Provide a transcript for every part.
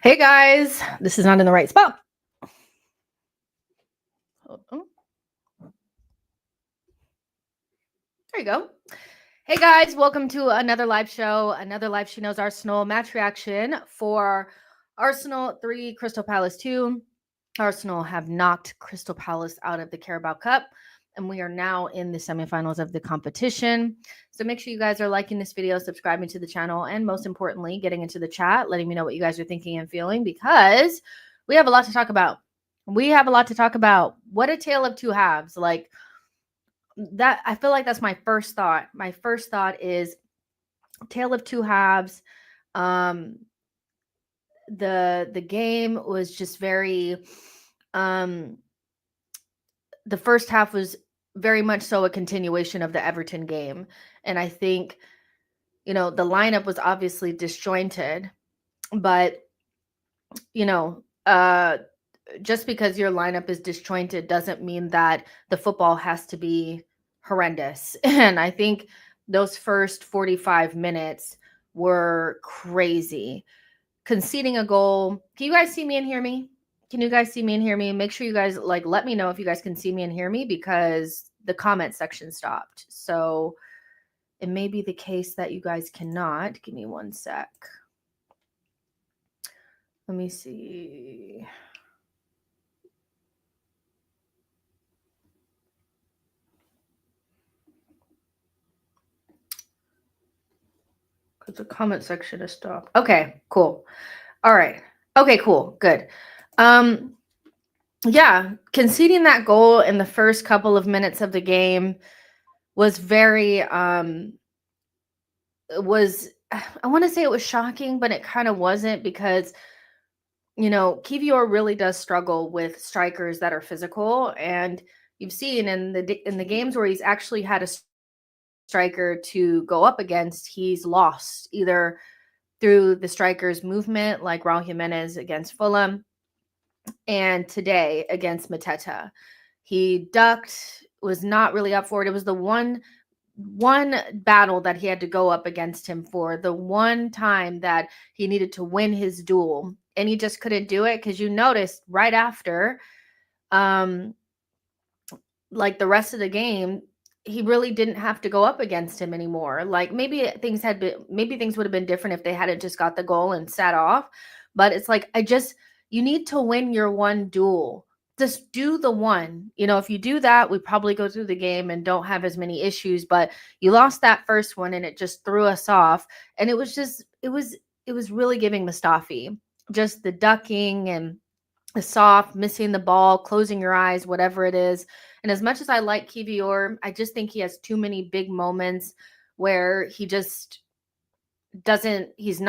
Hey guys, this is not in the right spot. There you go. Hey guys, welcome to another live show. Another live She Knows Arsenal match reaction for Arsenal 3, Crystal Palace 2. Arsenal have knocked Crystal Palace out of the Carabao Cup, and we are now in the semifinals of the competition. So make sure you guys are liking this video, subscribing to the channel, and most importantly, getting into the chat, letting me know what you guys are thinking and feeling, because we have a lot to talk about. What a tale of two halves. Like that, I feel like that's my first thought. My first thought is tale of two halves. The game was just very the first half was very much so a continuation of the Everton game. And I think, you know, the lineup was obviously disjointed, but, you know, just because your lineup is disjointed doesn't mean that the football has to be horrendous. And I think those first 45 minutes were crazy. Conceding a goal. Can you guys see me and hear me? Can you guys see me and hear me? Make sure you guys let me know if you guys can see me and hear me, because the comment section stopped. So it may be the case that you guys cannot. Give me one sec. Let me see. The comment section is stopped. Okay, cool. All right. Okay, cool. Good. Yeah, conceding that goal in the first couple of minutes of the game was very was I want to say it was shocking, but it kind of wasn't because Kivior really does struggle with strikers that are physical, and you've seen in the games where he's actually had a striker to go up against, he's lost either through the striker's movement, like Raul Jimenez against Fulham, and today against Mateta. He ducked, was not really up for it. It was the one battle that he had to go up against him for, the one time that he needed to win his duel, and he just couldn't do it because you noticed right after, like the rest of the game, he really didn't have to go up against him anymore. Like maybe things would have been different if they hadn't just got the goal and sat off. But it's like, you need to win your one duel. Just do the one. If you do that, we probably go through the game and don't have as many issues. But you lost that first one and it just threw us off. And it was really giving Mustafi. Just the ducking and the soft, missing the ball, closing your eyes, whatever it is. And as much as I like Kivior, I just think he has too many big moments where he just he's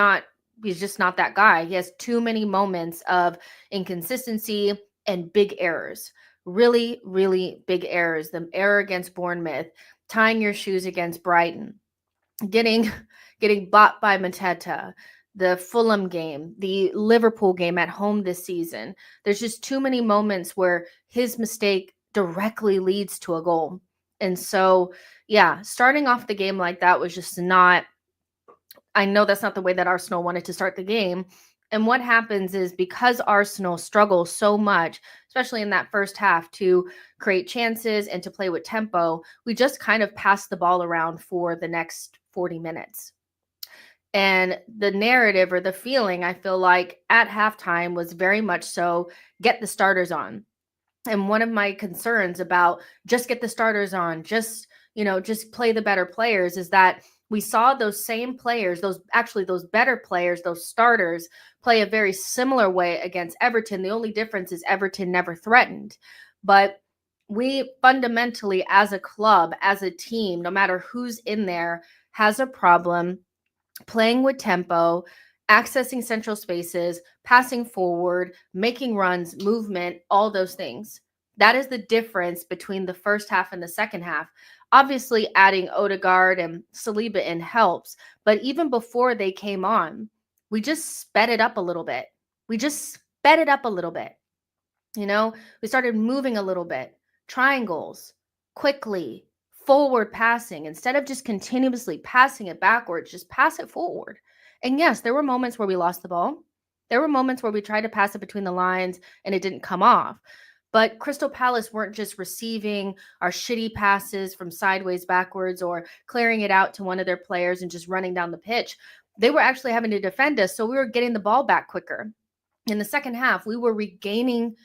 just not that guy. He has too many moments of inconsistency and big errors. Really, really big errors. The error against Bournemouth, tying your shoes against Brighton, getting bought by Mateta, the Fulham game, the Liverpool game at home this season. There's just too many moments where his mistake directly leads to a goal. And so, yeah, starting off the game like that was just not, I know that's not the way that Arsenal wanted to start the game. And what happens is, because Arsenal struggles so much, especially in that first half, to create chances and to play with tempo, we just kind of pass the ball around for the next 40 minutes. And the narrative or the feeling, I feel like, at halftime was very much so, get the starters on. And one of my concerns about just get the starters on, just play the better players, is that we saw those same players, those better players, those starters, play a very similar way against Everton. The only difference is Everton never threatened. But we fundamentally, as a club, as a team, no matter who's in there, has a problem playing with tempo, accessing central spaces, passing forward, making runs, movement, all those things. That is the difference between the first half and the second half. Obviously, adding Odegaard and Saliba in helps, but even before they came on, we just sped it up a little bit. We started moving a little bit, triangles, quickly, forward passing. Instead of just continuously passing it backwards, just pass it forward. And yes, there were moments where we lost the ball. There were moments where we tried to pass it between the lines and it didn't come off. But Crystal Palace weren't just receiving our shitty passes from sideways backwards or clearing it out to one of their players and just running down the pitch. They were actually having to defend us, so we were getting the ball back quicker. In the second half, we were regaining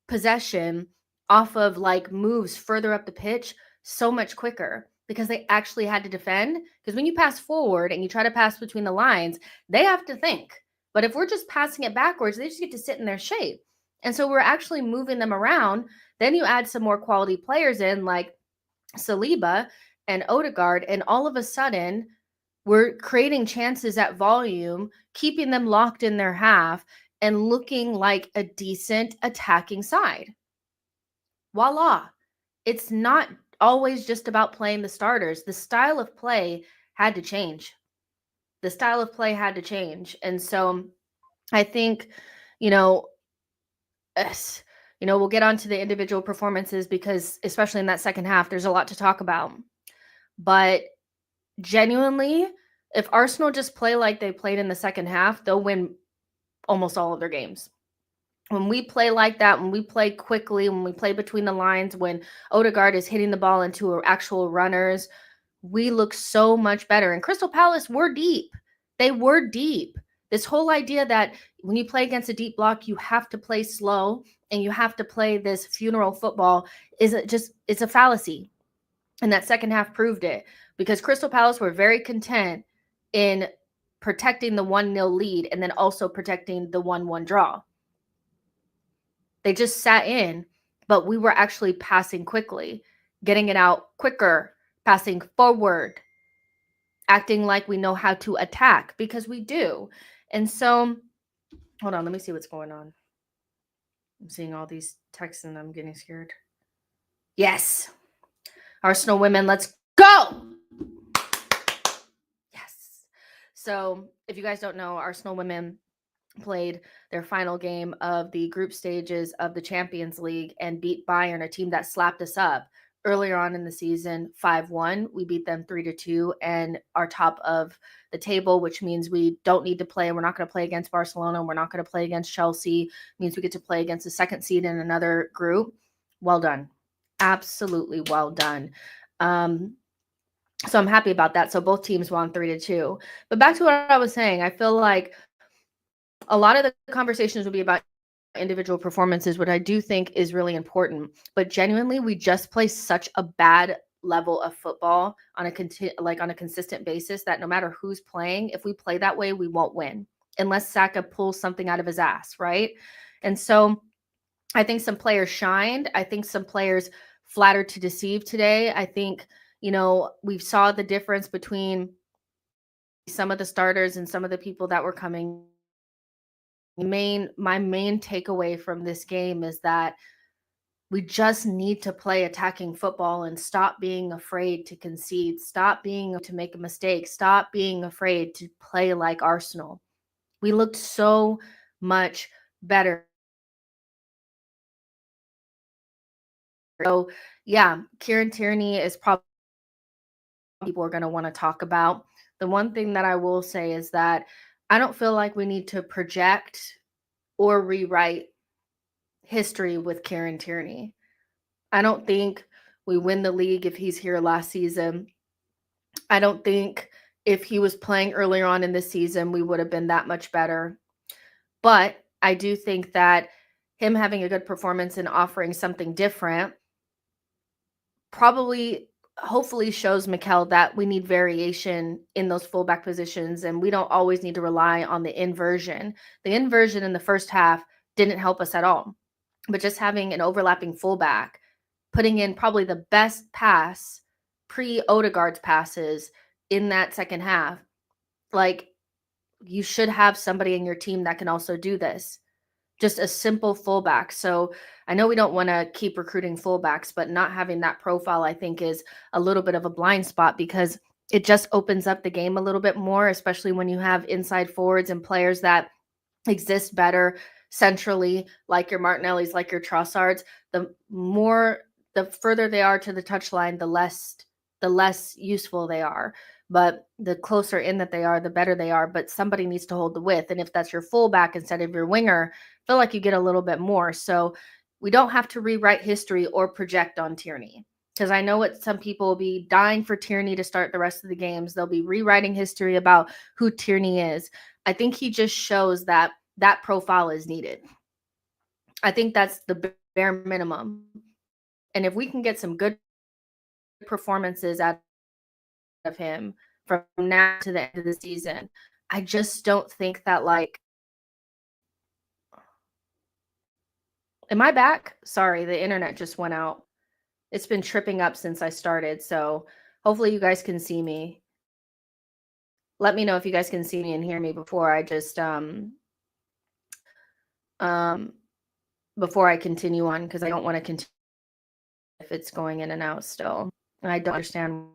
possession off of moves further up the pitch so much quicker because they actually had to defend. Because when you pass forward and you try to pass between the lines, they have to think. But if we're just passing it backwards, they just get to sit in their shape. And so we're actually moving them around. Then you add some more quality players in, like Saliba and Odegaard, and all of a sudden we're creating chances at volume, keeping them locked in their half, and looking like a decent attacking side. Voila. It's not always just about playing the starters. The style of play had to change. And so I think, we'll get onto the individual performances because, especially in that second half, there's a lot to talk about. But genuinely, if Arsenal just play like they played in the second half, they'll win almost all of their games. When we play like that, when we play quickly, when we play between the lines, when Odegaard is hitting the ball into actual runners, we look so much better. And Crystal Palace were deep. They were deep. This whole idea that when you play against a deep block, you have to play slow and you have to play this funeral football it's a fallacy. And that second half proved it, because Crystal Palace were very content in protecting the 1-0 lead and then also protecting the 1-1 draw. They just sat in, but we were actually passing quickly, getting it out quicker, passing forward, acting like we know how to attack, because we do. And so, hold on, let me see what's going on. I'm seeing all these texts and I'm getting scared. Yes. Arsenal women, let's go. Yes. So if you guys don't know, Arsenal women played their final game of the group stages of the Champions League and beat Bayern, a team that slapped us up earlier on in the season, 5-1. We beat them 3-2 and are top of the table, which means we don't need to play. We're not going to play against Barcelona. We're not going to play against Chelsea. It means we get to play against the second seed in another group. Well done. Absolutely well done. So I'm happy about that. So both teams won 3-2. But back to what I was saying, I feel like a lot of the conversations will be about individual performances, what I do think is really important. But genuinely, we just play such a bad level of football on a consistent basis that no matter who's playing, if we play that way, we won't win unless Saka pulls something out of his ass, right? And so I think some players shined. I think some players flattered to deceive today. I think, we saw the difference between some of the starters and some of the people that were coming. My main takeaway from this game is that we just need to play attacking football and stop being afraid to concede, stop being to make a mistake, stop being afraid to play like Arsenal. We looked so much better. So, yeah, Kieran Tierney is probably people are going to want to talk about. The one thing that I will say is that I don't feel like we need to project or rewrite history with Kieran Tierney. I don't think we win the league if he's here last season. I don't think if he was playing earlier on in the season, we would have been that much better. But I do think that him having a good performance and offering something different probably hopefully shows Mikel that we need variation in those fullback positions and we don't always need to rely on the inversion. The inversion in the first half didn't help us at all. But just having an overlapping fullback, putting in probably the best pass pre-Odegaard's passes in that second half, like you should have somebody in your team that can also do this. Just a simple fullback. So I know we don't want to keep recruiting fullbacks, but not having that profile, I think, is a little bit of a blind spot because it just opens up the game a little bit more, especially when you have inside forwards and players that exist better centrally, like your Martinellis, like your Trossards. The further they are to the touchline, the less useful they are. But the closer in that they are, the better they are. But somebody needs to hold the width. And if that's your fullback instead of your winger, I feel like you get a little bit more. So we don't have to rewrite history or project on Tierney. Because I know what some people will be dying for Tierney to start the rest of the games. They'll be rewriting history about who Tierney is. I think he just shows that profile is needed. I think that's the bare minimum. And if we can get some good performances out of him from now to the end of the season, I just don't think that am I back? Sorry, the internet just went out. It's been tripping up since I started, so hopefully you guys can see me. Let me know if you guys can see me and hear me before I just before I continue on, because I don't want to continue if it's going in and out still. And I don't understand.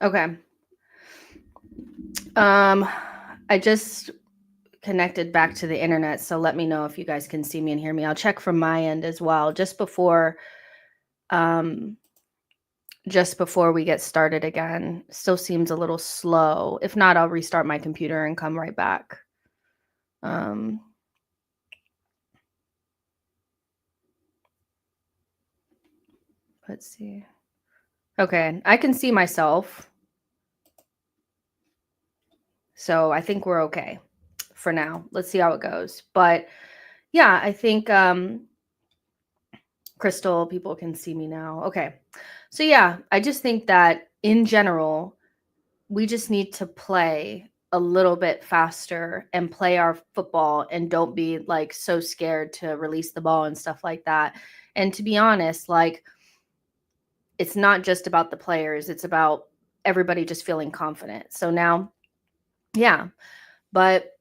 Okay. I just connected back to the internet, so let me know if you guys can see me and hear me. I'll check from my end as well just before we get started again. Still seems a little slow. If not, I'll restart my computer and come right back. Let's see. Okay, I can see myself. So I think we're okay for now. Let's see how it goes. But yeah, I think Crystal, people can see me now. Okay. So yeah, I just think that in general, we just need to play a little bit faster and play our football and don't be like so scared to release the ball and stuff like that. And to be honest, like it's not just about the players, it's about everybody just feeling confident. So now, yeah, but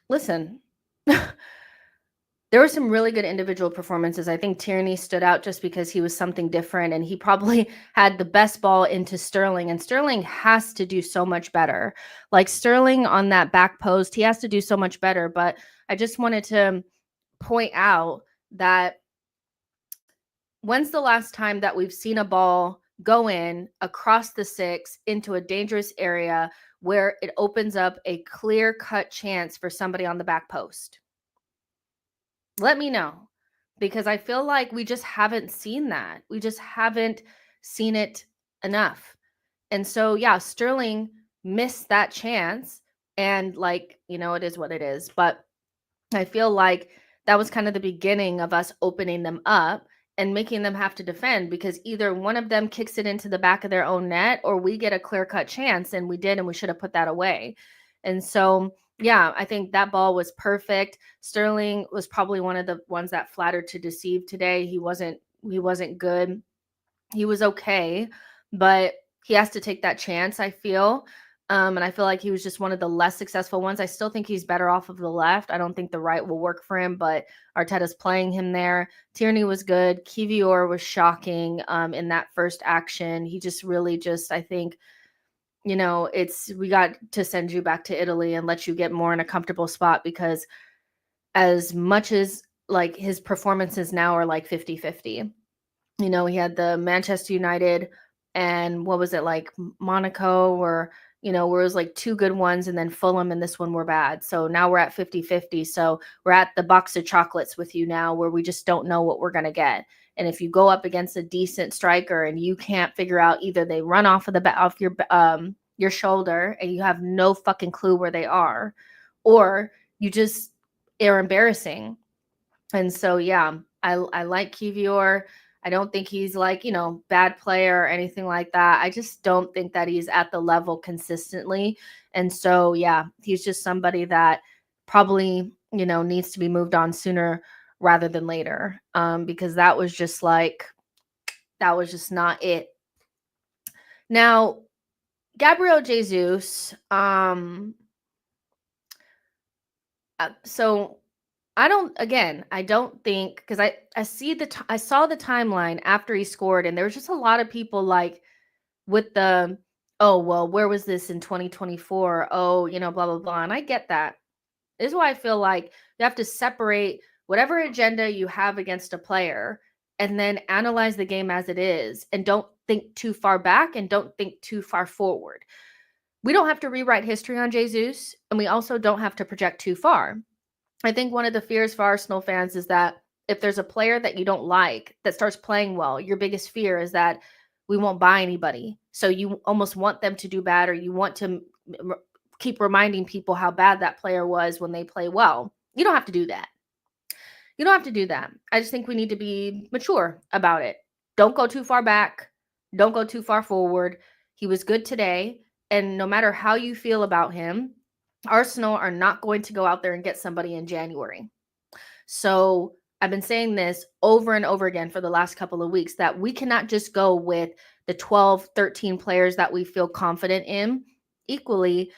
listen, there were some really good individual performances. I think Tierney stood out just because he was something different and he probably had the best ball into Sterling, and Sterling has to do so much better. Like Sterling on that back post, he has to do so much better. But I just wanted to point out that when's the last time that we've seen a ball go in across the 6 into a dangerous area where it opens up a clear-cut chance for somebody on the back post? Let me know, because I feel like we just haven't seen that. We just haven't seen it enough. And so, yeah, Sterling missed that chance. And like, it is what it is. But I feel like that was kind of the beginning of us opening them up and making them have to defend, because either one of them kicks it into the back of their own net or we get a clear-cut chance, and we did, and we should have put that away. And so, yeah, I think that ball was perfect. Sterling was probably one of the ones that flattered to deceive today. He wasn't good. He was okay, but he has to take that chance, I feel. And I feel like he was just one of the less successful ones. I still think he's better off of the left. I don't think the right will work for him, but Arteta's playing him there. Tierney was good. Kivior was shocking in that first action. He just really I think, we got to send you back to Italy and let you get more in a comfortable spot, because as much as like his performances now are like 50-50. He had the Manchester United and what was it, like Monaco, or where it was like 2 good ones, and then Fulham and this one were bad. So now we're at 50-50. So we're at the box of chocolates with you now, where we just don't know what we're going to get. And if you go up against a decent striker and you can't figure out, either they run off of off your shoulder and you have no fucking clue where they are, or you just are embarrassing. And so, yeah, I like Kivior. I don't think he's like, bad player or anything like that. I just don't think that he's at the level consistently. And so, yeah, he's just somebody that probably, needs to be moved on sooner rather than later, because that was just not it. Now, Gabriel Jesus, so I don't think, because I saw the timeline after he scored, and there was just a lot of people like with the, oh, well, where was this in 2024? Oh, blah, blah, blah. And I get that. This is why I feel like you have to separate whatever agenda you have against a player and then analyze the game as it is, and don't think too far back and don't think too far forward. We don't have to rewrite history on Jesus, and we also don't have to project too far. I think one of the fears for Arsenal fans is that if there's a player that you don't like that starts playing well, your biggest fear is that we won't buy anybody. So you almost want them to do bad, or you want to keep reminding people how bad that player was when they play well. You don't have to do that. You don't have to do that. I just think we need to be mature about it. Don't go too far back. Don't go too far forward. He was good today. And no matter how you feel about him, Arsenal are not going to go out there and get somebody in January. So I've been saying this over and over again for the last couple of weeks, that we cannot just go with the 12, 13 players that we feel confident in. Equally,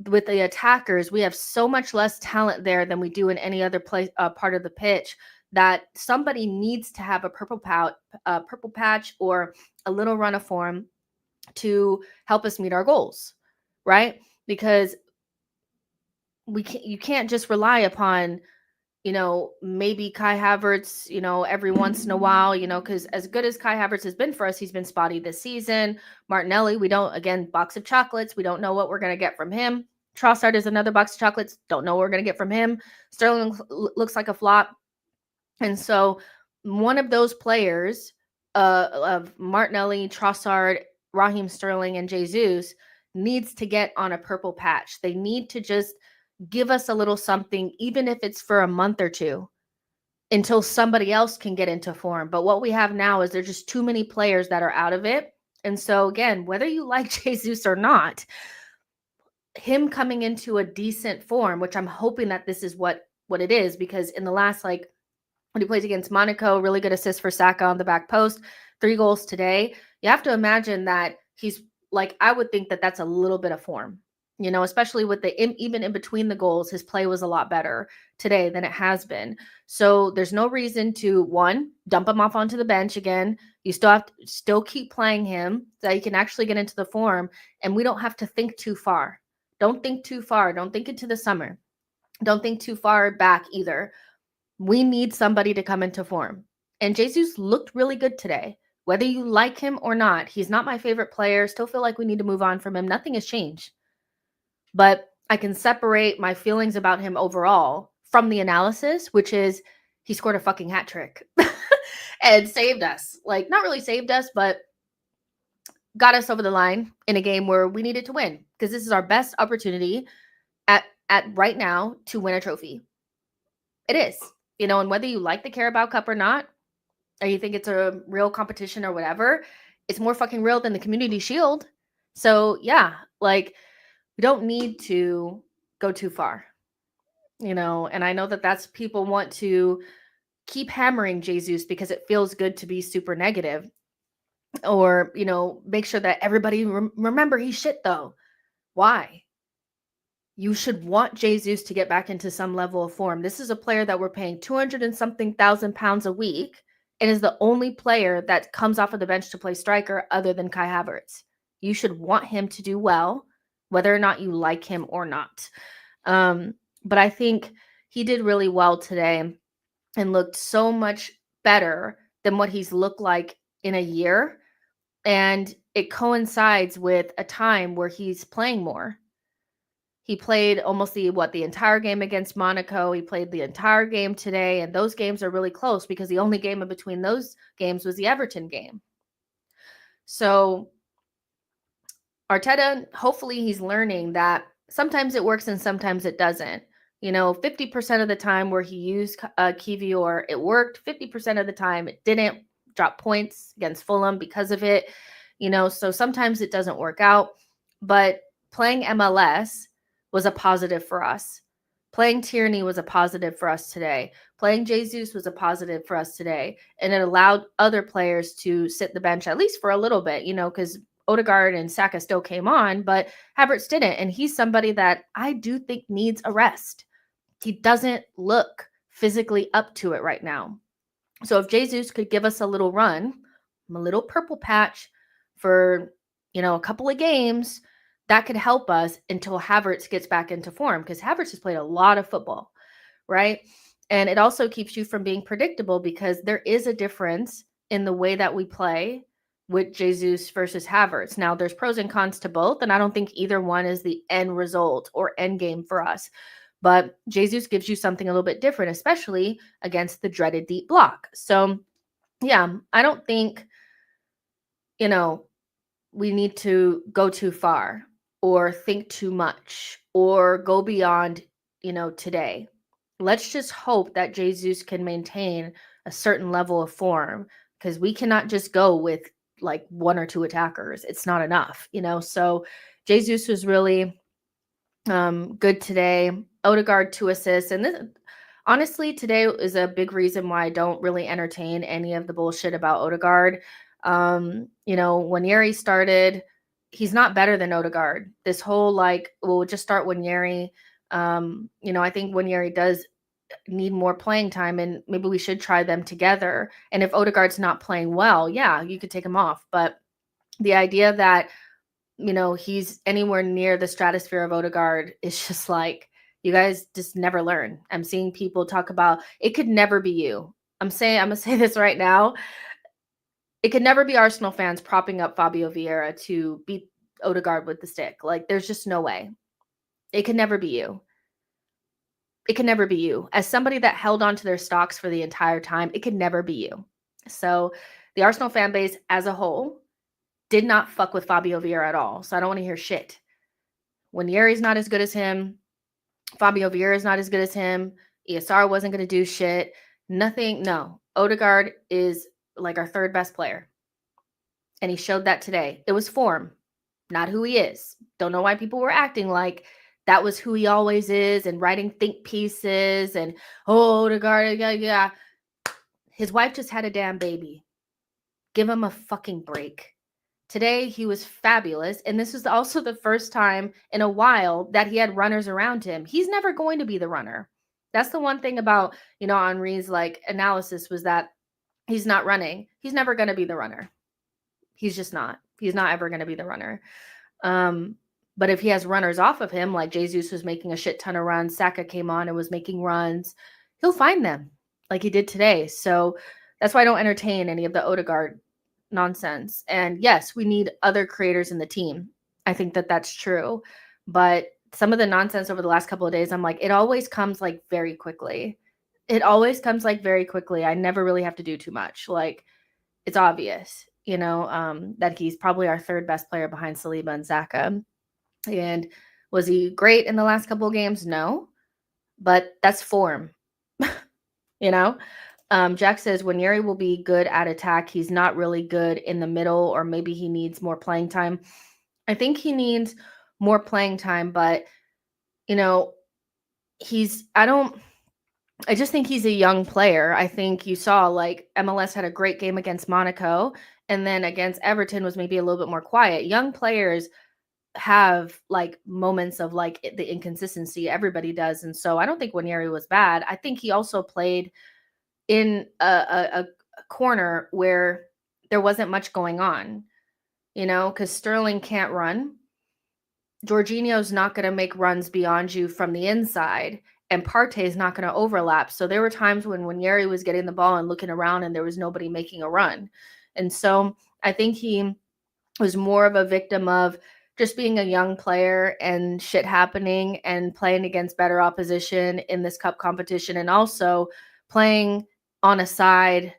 with the attackers, we have so much less talent there than we do in any other part of the pitch, that somebody needs to have a purple patch or a little run of form to help us meet our goals, right? Because you can't just rely upon, maybe Kai Havertz, every once in a while, because as good as Kai Havertz has been for us, he's been spotty this season. Martinelli, we don't, again, box of chocolates. We don't know what we're going to get from him. Trossard is another box of chocolates. Don't know what we're going to get from him. Sterling looks like a flop. And so one of those players of Martinelli, Trossard, Raheem Sterling, and Jesus needs to get on a purple patch. They need to just give us a little something, even if it's for a month or two, until somebody else can get into form. But what we have now is there's just too many players that are out of it. And so again, whether you like Jesus or not, him coming into a decent form, which I'm hoping that this is what it is, because in the last, like, when he plays against Monaco, really good assist for Saka on the back post, 3 goals today. You have to imagine that he's like, I would think that that's a little bit of form, especially with even in between the goals, his play was a lot better today than it has been. So there's no reason to, one, dump him off onto the bench again. You still have to still keep playing him so he can actually get into the form, and we don't have to think too far. Don't think too far. Don't think into the summer. Don't think too far back either. We need somebody to come into form. And Jesus looked really good today. Whether you like him or not, he's not my favorite player. Still feel like we need to move on from him. Nothing has changed. But I can separate my feelings about him overall from the analysis, which is he scored a fucking hat trick and saved us. Like, not really saved us, but got us over the line in a game where we needed to win, because this is our best opportunity at right now to win a trophy. It is. And whether you like the Carabao Cup or not, or you think it's a real competition or whatever, it's more fucking real than the Community Shield. So yeah, like, we don't need to go too far, and I know that that's, people want to keep hammering Jesus because it feels good to be super negative, or, make sure that everybody remember he's shit though. Why? You should want Jesus to get back into some level of form. This is a player that we're paying 200 and something thousand pounds a week, and is the only player that comes off of the bench to play striker other than Kai Havertz. You should want him to do well, whether or not you like him or not. But I think he did really well today and looked so much better than what he's looked like in a year. And it coincides with a time where he's playing more. He played almost the entire game against Monaco. He played the entire game today, and those games are really close because the only game in between those games was the Everton game. So Arteta, hopefully he's learning that sometimes it works and sometimes it doesn't. 50% of the time where he used Kivior, it worked. 50% of the time it didn't. Drop points against Fulham because of it. So sometimes it doesn't work out. But playing MLS was a positive for us. Playing Tierney was a positive for us today. Playing Jesus was a positive for us today. And it allowed other players to sit the bench, at least for a little bit, because Odegaard and Saka still came on, but Havertz didn't. And he's somebody that I do think needs a rest. He doesn't look physically up to it right now. So if Jesus could give us a little run, a little purple patch for, a couple of games, that could help us until Havertz gets back into form, because Havertz has played a lot of football, right? And it also keeps you from being predictable, because there is a difference in the way that we play with Jesus versus Havertz. Now, there's pros and cons to both, and I don't think either one is the end result or end game for us. But Jesus gives you something a little bit different, especially against the dreaded deep block. So, yeah, I don't think, we need to go too far or think too much or go beyond, today. Let's just hope that Jesus can maintain a certain level of form, because we cannot just go with like 1 or 2 attackers. It's not enough, So Jesus was really good today. Odegaard 2 assists. And this, honestly, today is a big reason why I don't really entertain any of the bullshit about Odegaard. When Yeri started, he's not better than Odegaard. This whole we'll just start Wanyeri. I think Wanyeri does need more playing time, and maybe we should try them together. And if Odegaard's not playing well, yeah, you could take him off. But the idea that, he's anywhere near the stratosphere of Odegaard is just like, You guys just never learn. I'm seeing people talk about it could never be you. I'm going to say this right now. It could never be Arsenal fans propping up Fabio Vieira to beat Odegaard with the stick. Like, there's just no way. It could never be you. It can never be you. As somebody that held on to their stocks for the entire time, it could never be you. So the Arsenal fan base as a whole did not fuck with Fabio Vieira at all. So I don't want to hear shit. Nwaneri's not as good as him. Fabio Vieira is not as good as him. ESR wasn't going to do shit. Nothing. No. Odegaard is like our third best player. And he showed that today. It was form, not who he is. Don't know why people were acting like that was who he always is and writing think pieces and, oh, Odegaard, yeah. His wife just had a damn baby. Give him a fucking break. Today, he was fabulous. And this was also the first time in a while that he had runners around him. He's never going to be the runner. That's the one thing about, Henri's like analysis was that he's not running. He's never going to be the runner. He's just not. He's not ever going to be the runner. But if he has runners off of him, like Jesus was making a shit ton of runs, Saka came on and was making runs, he'll find them like he did today. So that's why I don't entertain any of the Odegaard nonsense. And yes, we need other creators in the team. I think that that's true. But some of the nonsense over the last couple of days, I'm like, it always comes like very quickly. It always comes like very quickly. I never really have to do too much. Like, it's obvious, that he's probably our third best player behind Saliba and Xhaka. And was he great in the last couple of games? No, but that's form. Jack says Nwaneri will be good at attack. He's not really good in the middle, or maybe he needs more playing time. I think he needs more playing time, but I just think he's a young player. I think you saw like MLS had a great game against Monaco, and then against Everton was maybe a little bit more quiet. Young players have like moments of like the inconsistency. Everybody does. And so I don't think Nwaneri was bad. I think he also played in a corner where there wasn't much going on, because Sterling can't run. Jorginho's not going to make runs beyond you from the inside, and Partey is not going to overlap. So there were times when Nwaneri was getting the ball and looking around and there was nobody making a run. And so I think he was more of a victim of just being a young player and shit happening and playing against better opposition in this cup competition, and also playing on a side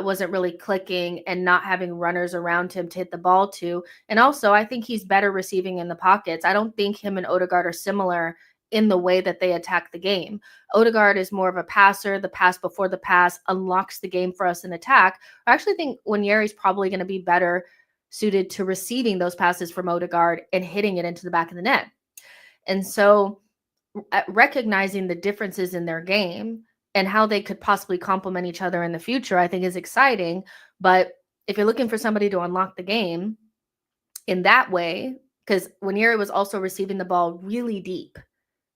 wasn't really clicking and not having runners around him to hit the ball to. And also, I think he's better receiving in the pockets. I don't think him and Odegaard are similar in the way that they attack the game. Odegaard is more of a passer. The pass before the pass unlocks the game for us in attack. I actually think Nwaneri's probably going to be better suited to receiving those passes from Odegaard and hitting it into the back of the net. And so recognizing the differences in their game and how they could possibly complement each other in the future, I think is exciting. But if you're looking for somebody to unlock the game in that way, because Nwaneri was also receiving the ball really deep,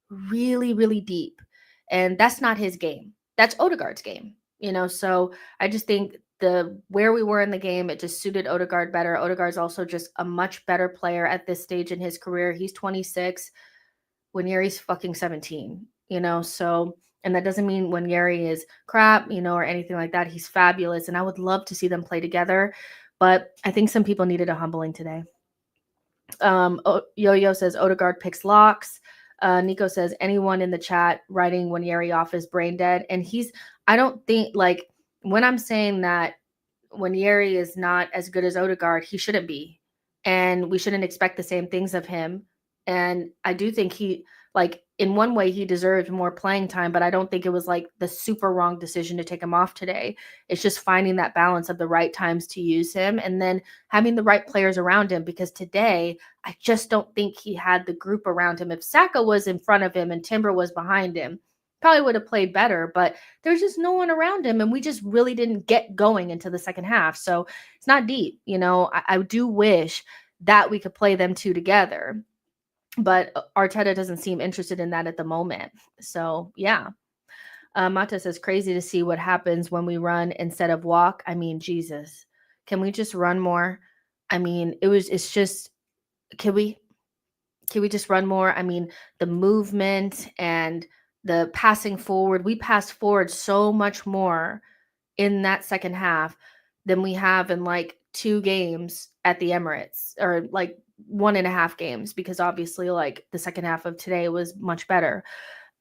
really, really deep. And that's not his game. That's Odegaard's game, So I just think where we were in the game, it just suited Odegaard better. Odegaard's also just a much better player at this stage in his career. He's 26. Nwaneri's fucking 17, So, and that doesn't mean Nwaneri is crap, or anything like that. He's fabulous, and I would love to see them play together. But I think some people needed a humbling today. Yo-Yo says Odegaard picks locks. Nico says anyone in the chat writing Nwaneri off is brain dead. And I don't think, like, when I'm saying that Nwaneri is not as good as Odegaard, he shouldn't be. And we shouldn't expect the same things of him. And I do think he, like, in one way he deserved more playing time, but I don't think it was like the super wrong decision to take him off today. It's just finding that balance of the right times to use him and then having the right players around him, because today I just don't think he had the group around him. If Saka was in front of him and Timber was behind him, probably would have played better, but there's just no one around him, and we just really didn't get going into the second half. So it's not deep. I do wish that we could play them two together, but Arteta doesn't seem interested in that at the moment. So yeah. Mata says, crazy to see what happens when we run instead of walk. I mean, Jesus, can we just run more? I mean, it's just, can we Can we just run more? I mean, the movement and the passing forward, we passed forward so much more in that second half than we have in like 2 games at the Emirates, or like 1.5 games, because obviously like the second half of today was much better.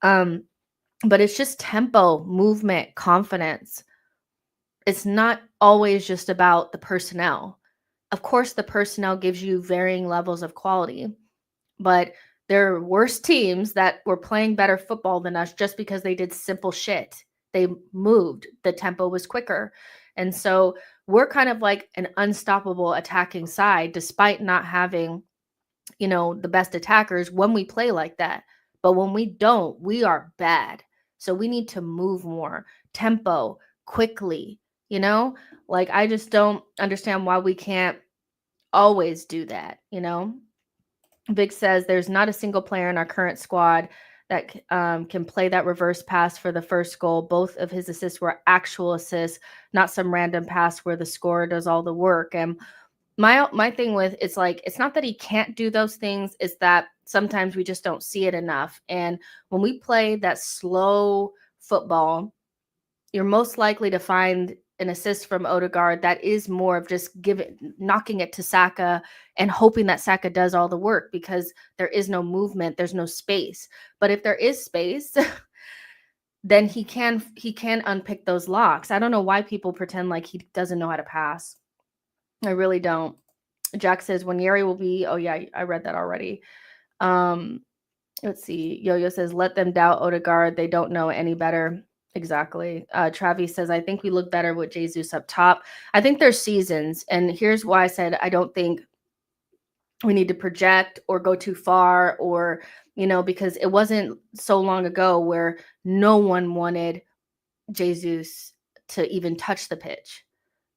But it's just tempo, movement, confidence. It's not always just about the personnel. Of course, the personnel gives you varying levels of quality, but there are worse teams that were playing better football than us just because they did simple shit. They moved, the tempo was quicker. And so we're kind of like an unstoppable attacking side, despite not having, the best attackers when we play like that. But when we don't, we are bad. So we need to move more, tempo, quickly, Like, I just don't understand why we can't always do that. Vic says there's not a single player in our current squad that can play that reverse pass for the first goal. Both of his assists were actual assists, not some random pass where the scorer does all the work. And my thing with it's like, it's not that he can't do those things, it's that sometimes we just don't see it enough. And when we play that slow football, you're most likely to find an assist from Odegaard that is more of just knocking it to Saka and hoping that Saka does all the work, because there is no movement, there's no space. But if there is space, then he can unpick those locks. I don't know why people pretend like he doesn't know how to pass. I really don't. Jack says when Yeri will be, oh yeah, I read that already. Let's see. Yo-Yo says, let them doubt Odegaard. They don't know any better. Exactly. Travis says, I think we look better with Jesus up top. I think there's seasons. And here's why I said I don't think we need to project or go too far, or, because it wasn't so long ago where no one wanted Jesus to even touch the pitch.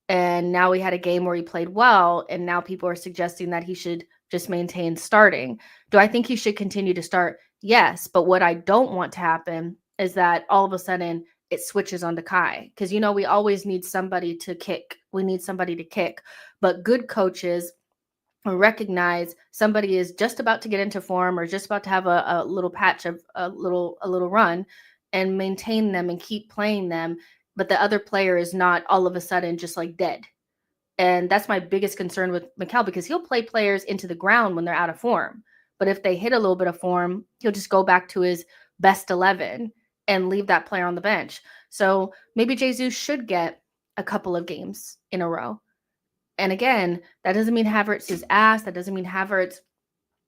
And now we had a game where he played well, and now people are suggesting that he should just maintain starting. Do I think he should continue to start? Yes. But what I don't want to happen is that all of a sudden it switches onto Kai. Because, we always need somebody to kick. We need somebody to kick. But good coaches recognize somebody is just about to get into form or just about to have a little patch of a little run, and maintain them and keep playing them. But the other player is not all of a sudden just like dead. And that's my biggest concern with Mikel, because he'll play players into the ground when they're out of form. But if they hit a little bit of form, he'll just go back to his best 11 and leave that player on the bench. So maybe Jesus should get a couple of games in a row. And again, that doesn't mean Havertz is ass. That doesn't mean Havertz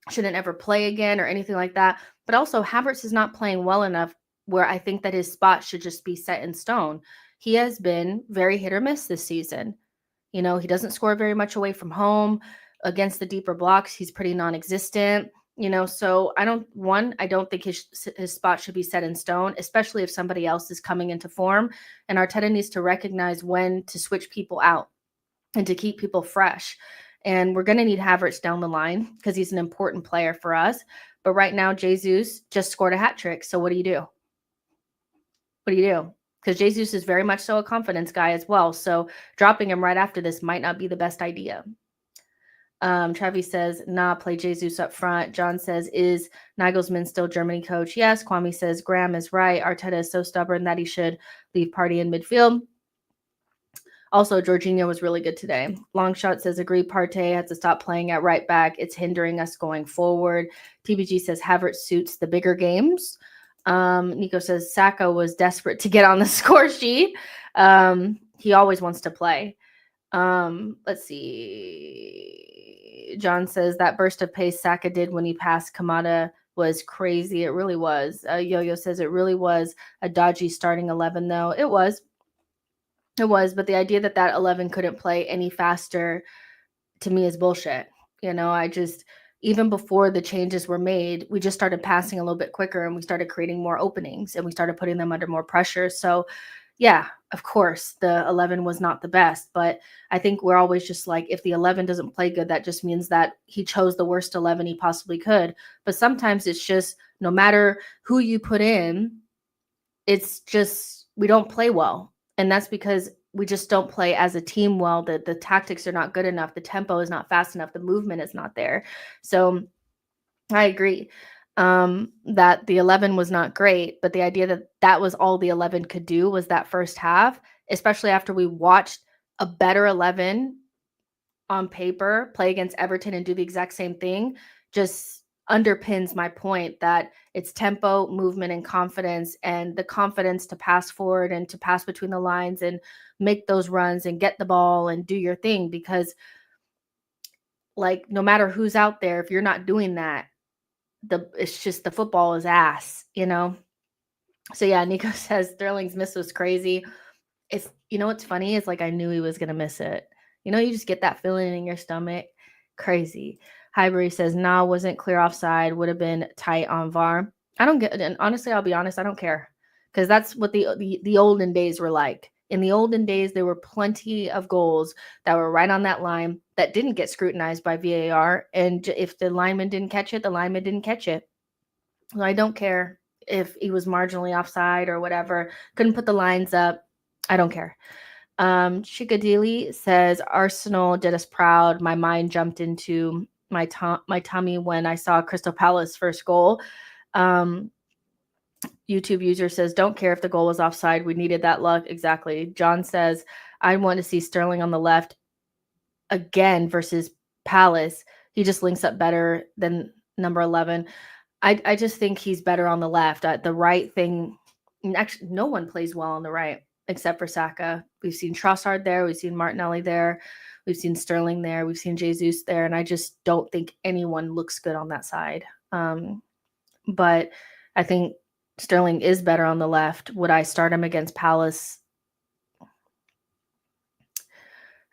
shouldn't ever play again or anything like that. But also, Havertz is not playing well enough where I think that his spot should just be set in stone. He has been very hit or miss this season. He doesn't score very much away from home. Against the deeper blocks, he's pretty non-existent. So I don't think his spot should be set in stone, especially if somebody else is coming into form. And Arteta needs to recognize when to switch people out and to keep people fresh. And we're going to need Havertz down the line because he's an important player for us. But right now, Jesus just scored a hat trick. So what do you do? What do you do? Because Jesus is very much so a confidence guy as well. So dropping him right after this might not be the best idea. Travis says, nah, play Jesus up front. John says, is Nagelsmann still Germany coach? Yes. Kwame says, Graham is right. Arteta is so stubborn that he should leave Partey in midfield. Also, Jorginho was really good today. Longshot says, agree, Partey has to stop playing at right back. It's hindering us going forward. TBG says, Havertz suits the bigger games. Nico says, Saka was desperate to get on the score sheet. He always wants to play. Let's see. John says, that burst of pace Saka did when he passed Kamada was crazy. It really was. Yo-Yo says, it really was a dodgy starting 11, though. It was, but the idea that 11 couldn't play any faster to me is bullshit. Even before the changes were made, we just started passing a little bit quicker, and we started creating more openings, and we started putting them under more pressure. So yeah, of course, the 11 was not the best, but I think we're always just like, if the 11 doesn't play good, that just means that he chose the worst 11 he possibly could. But sometimes it's just, no matter who you put in, it's just, we don't play well. And that's because we just don't play as a team well. The tactics are not good enough. The tempo is not fast enough. The movement is not there. So I agree that the 11 was not great, but the idea that that was all the 11 could do was that first half, especially after we watched a better 11 on paper play against Everton and do the exact same thing, just underpins my point that it's tempo, movement, and confidence, and the confidence to pass forward and to pass between the lines and make those runs and get the ball and do your thing. Because, like, no matter who's out there, if you're not doing that, it's just the football is ass, you know? So yeah, Nico says Sterling's miss was crazy. It's, you know what's funny is, like, I knew he was gonna miss it. You know, you just get that feeling in your stomach. Crazy. Highbury says, nah, wasn't clear offside, would have been tight on VAR. I don't get, and honestly, I'll be honest, I don't care. Because that's what the olden days were like. In the olden days, there were plenty of goals that were right on that line that didn't get scrutinized by VAR. And if the lineman didn't catch it, the lineman didn't catch it. So I don't care if he was marginally offside or whatever. Couldn't put the lines up. I don't care. Chikadili says, Arsenal did us proud. My mind jumped into my tummy when I saw Crystal Palace first goal. YouTube user says, don't care if the goal was offside. We needed that luck. Exactly. John says, I want to see Sterling on the left again versus Palace. He just links up better than number 11. I just think he's better on the left. The right thing, actually, no one plays well on the right except for Saka. We've seen Trossard there. We've seen Martinelli there. We've seen Sterling there. We've seen Jesus there. And I just don't think anyone looks good on that side. But I think Sterling is better on the left. Would I start him against Palace?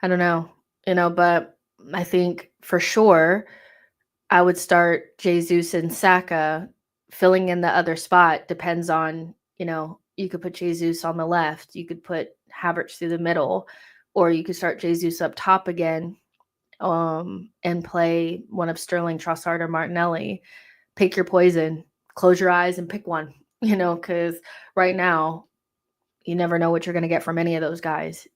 I don't know, but I think for sure I would start Jesus and Saka. Filling in the other spot depends on, you could put Jesus on the left, you could put Havertz through the middle, or you could start Jesus up top again, and play one of Sterling, Trossard, or Martinelli. Pick your poison, close your eyes and pick one, because right now you never know what you're going to get from any of those guys,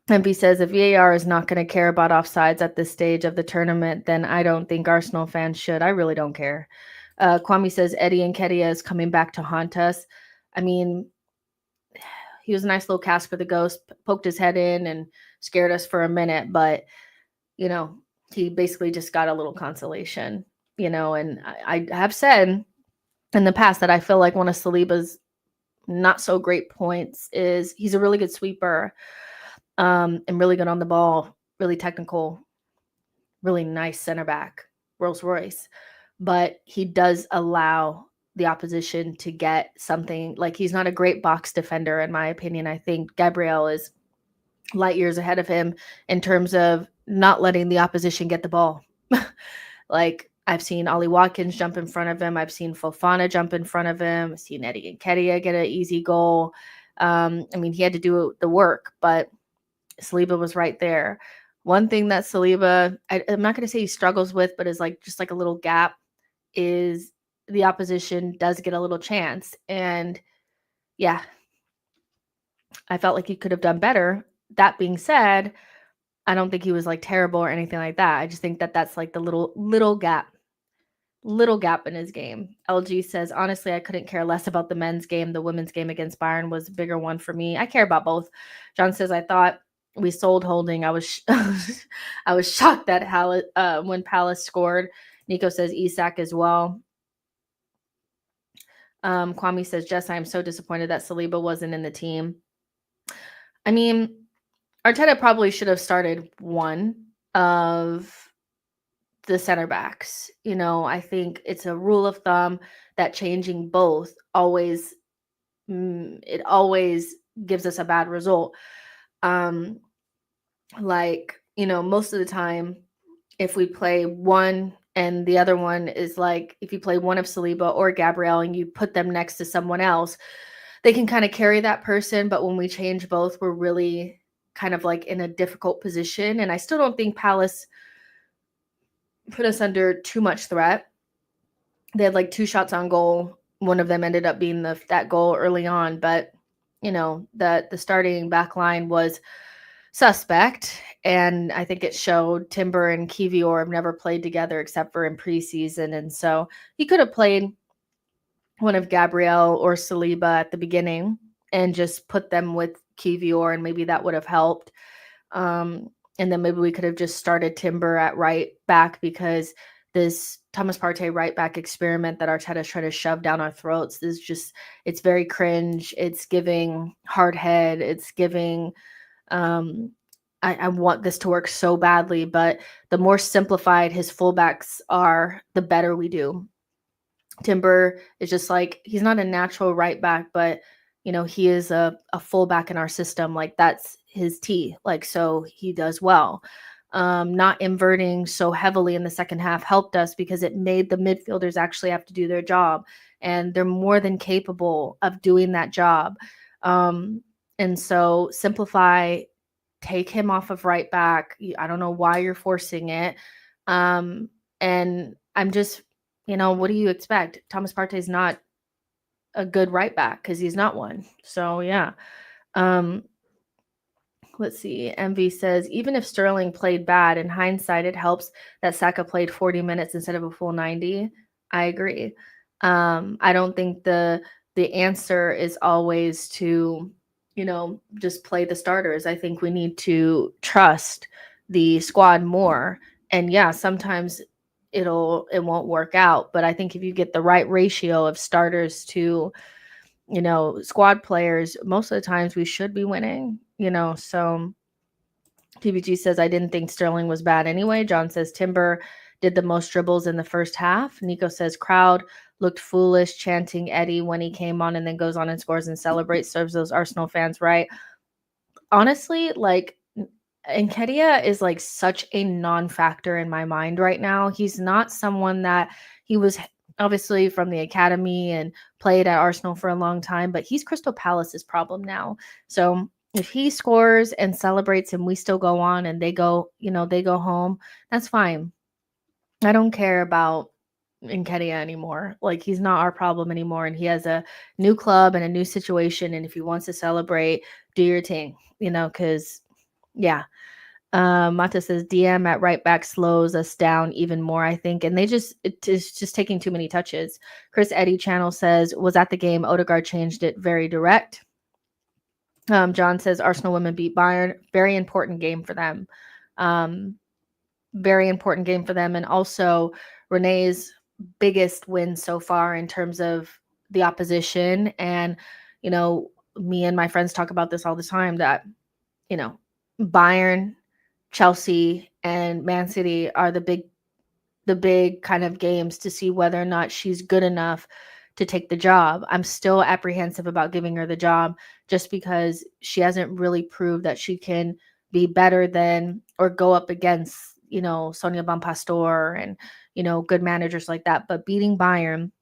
MP says, if VAR is not going to care about offsides at this stage of the tournament, then I don't think Arsenal fans should. I really don't care. Kwame says, Eddie Nketiah is coming back to haunt us. I mean, he was a nice little cast for the ghost, poked his head in and scared us for a minute, but, he basically just got a little consolation, and I have said in the past that I feel like one of Saliba's not so great points is he's a really good sweeper. And really good on the ball, really technical, really nice center back, Rolls Royce. But he does allow the opposition to get something. Like, he's not a great box defender, in my opinion. I think Gabriel is light years ahead of him in terms of not letting the opposition get the ball. Like, I've seen Ollie Watkins jump in front of him. I've seen Fofana jump in front of him. I've seen Eddie Nketiah get an easy goal. I mean, he had to do the work, but Saliba was right there. One thing that Saliba, I'm not going to say he struggles with, but is just like a little gap, is the opposition does get a little chance. And yeah, I felt like he could have done better. That being said, I don't think he was terrible or anything like that. I just think that that's the little gap in his game. LG says, honestly, I couldn't care less about the men's game. The women's game against Bayern was a bigger one for me. I care about both. John says, I thought we sold Holding. I was I was shocked that when Palace scored. Nico says Isak as well. Kwame says, Jess, I am so disappointed that Saliba wasn't in the team. I mean, Arteta probably should have started one of the center backs. I think it's a rule of thumb that changing both always gives us a bad result. Most of the time, if we play one and the other one is if you play one of Saliba or Gabriel and you put them next to someone else, they can kind of carry that person. But when we change both, we're really kind of in a difficult position. And I still don't think Palace put us under too much threat. They had 2 shots on goal. One of them ended up being that goal early on, but the starting back line was suspect. And I think it showed Timber and Kivior have never played together except for in preseason. And so he could have played one of Gabriel or Saliba at the beginning and just put them with Kivior, and maybe that would have helped. And then maybe we could have just started Timber at right back, because this Thomas Partey right back experiment that Arteta's trying to shove down our throats is just, it's very cringe. It's giving hard head. It's giving, I want this to work so badly, but the more simplified his fullbacks are, the better we do. Timber is just like, he's not a natural right back, but he is a fullback in our system. Like, that's his T. Like, so he does well. Not inverting so heavily in the second half helped us, because it made the midfielders actually have to do their job, and they're more than capable of doing that job. And so simplify, take him off of right back. I don't know why you're forcing it. And I'm just, what do you expect? Thomas Partey is not a good right back, because he's not one. So yeah. Let's see. MV says, even if Sterling played bad, in hindsight, it helps that Saka played 40 minutes instead of a full 90. I agree. I don't think the answer is always to, just play the starters. I think we need to trust the squad more. And yeah, sometimes it won't work out. But I think if you get the right ratio of starters to, squad players, most of the times we should be winning, so PBG says, I didn't think Sterling was bad anyway. John says Timber did the most dribbles in the first half. Nico says crowd looked foolish chanting Eddie when he came on, and then goes on and scores and celebrates. Serves those Arsenal fans right. Honestly, like, Nketiah is like such a non-factor in my mind right now. He's not someone that, he was obviously from the academy and played at Arsenal for a long time, but he's Crystal Palace's problem now. So if he scores and celebrates and we still go on and they go home, that's fine. I don't care about Nketiah anymore. Like, he's not our problem anymore, and he has a new club and a new situation, and if he wants to celebrate, do your thing, because yeah. Mata says DM at right back slows us down even more, I think. And it's just taking too many touches. Chris Eddie Channel says, was at the game. Odegaard changed it, very direct. John says Arsenal women beat Bayern. Very important game for them. Very important game for them. And also Renee's biggest win so far in terms of the opposition. And, me and my friends talk about this all the time, that, Bayern, Chelsea, and Man City are the big kind of games to see whether or not she's good enough to take the job. I'm still apprehensive about giving her the job, just because she hasn't really proved that she can be better than or go up against, Sonia Bonpastor and, good managers like that. But beating Bayern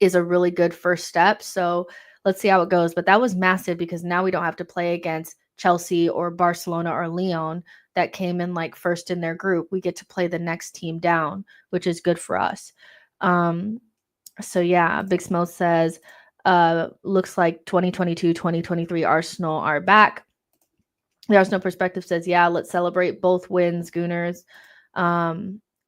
is a really good first step. So let's see how it goes. But that was massive, because now we don't have to play against Chelsea or Barcelona or Lyon that came in like first in their group. We get to play the next team down, which is good for us. So yeah, Big Smell says, looks like 2022-2023 Arsenal are back. The Arsenal perspective says, yeah, let's celebrate both wins, Gooners.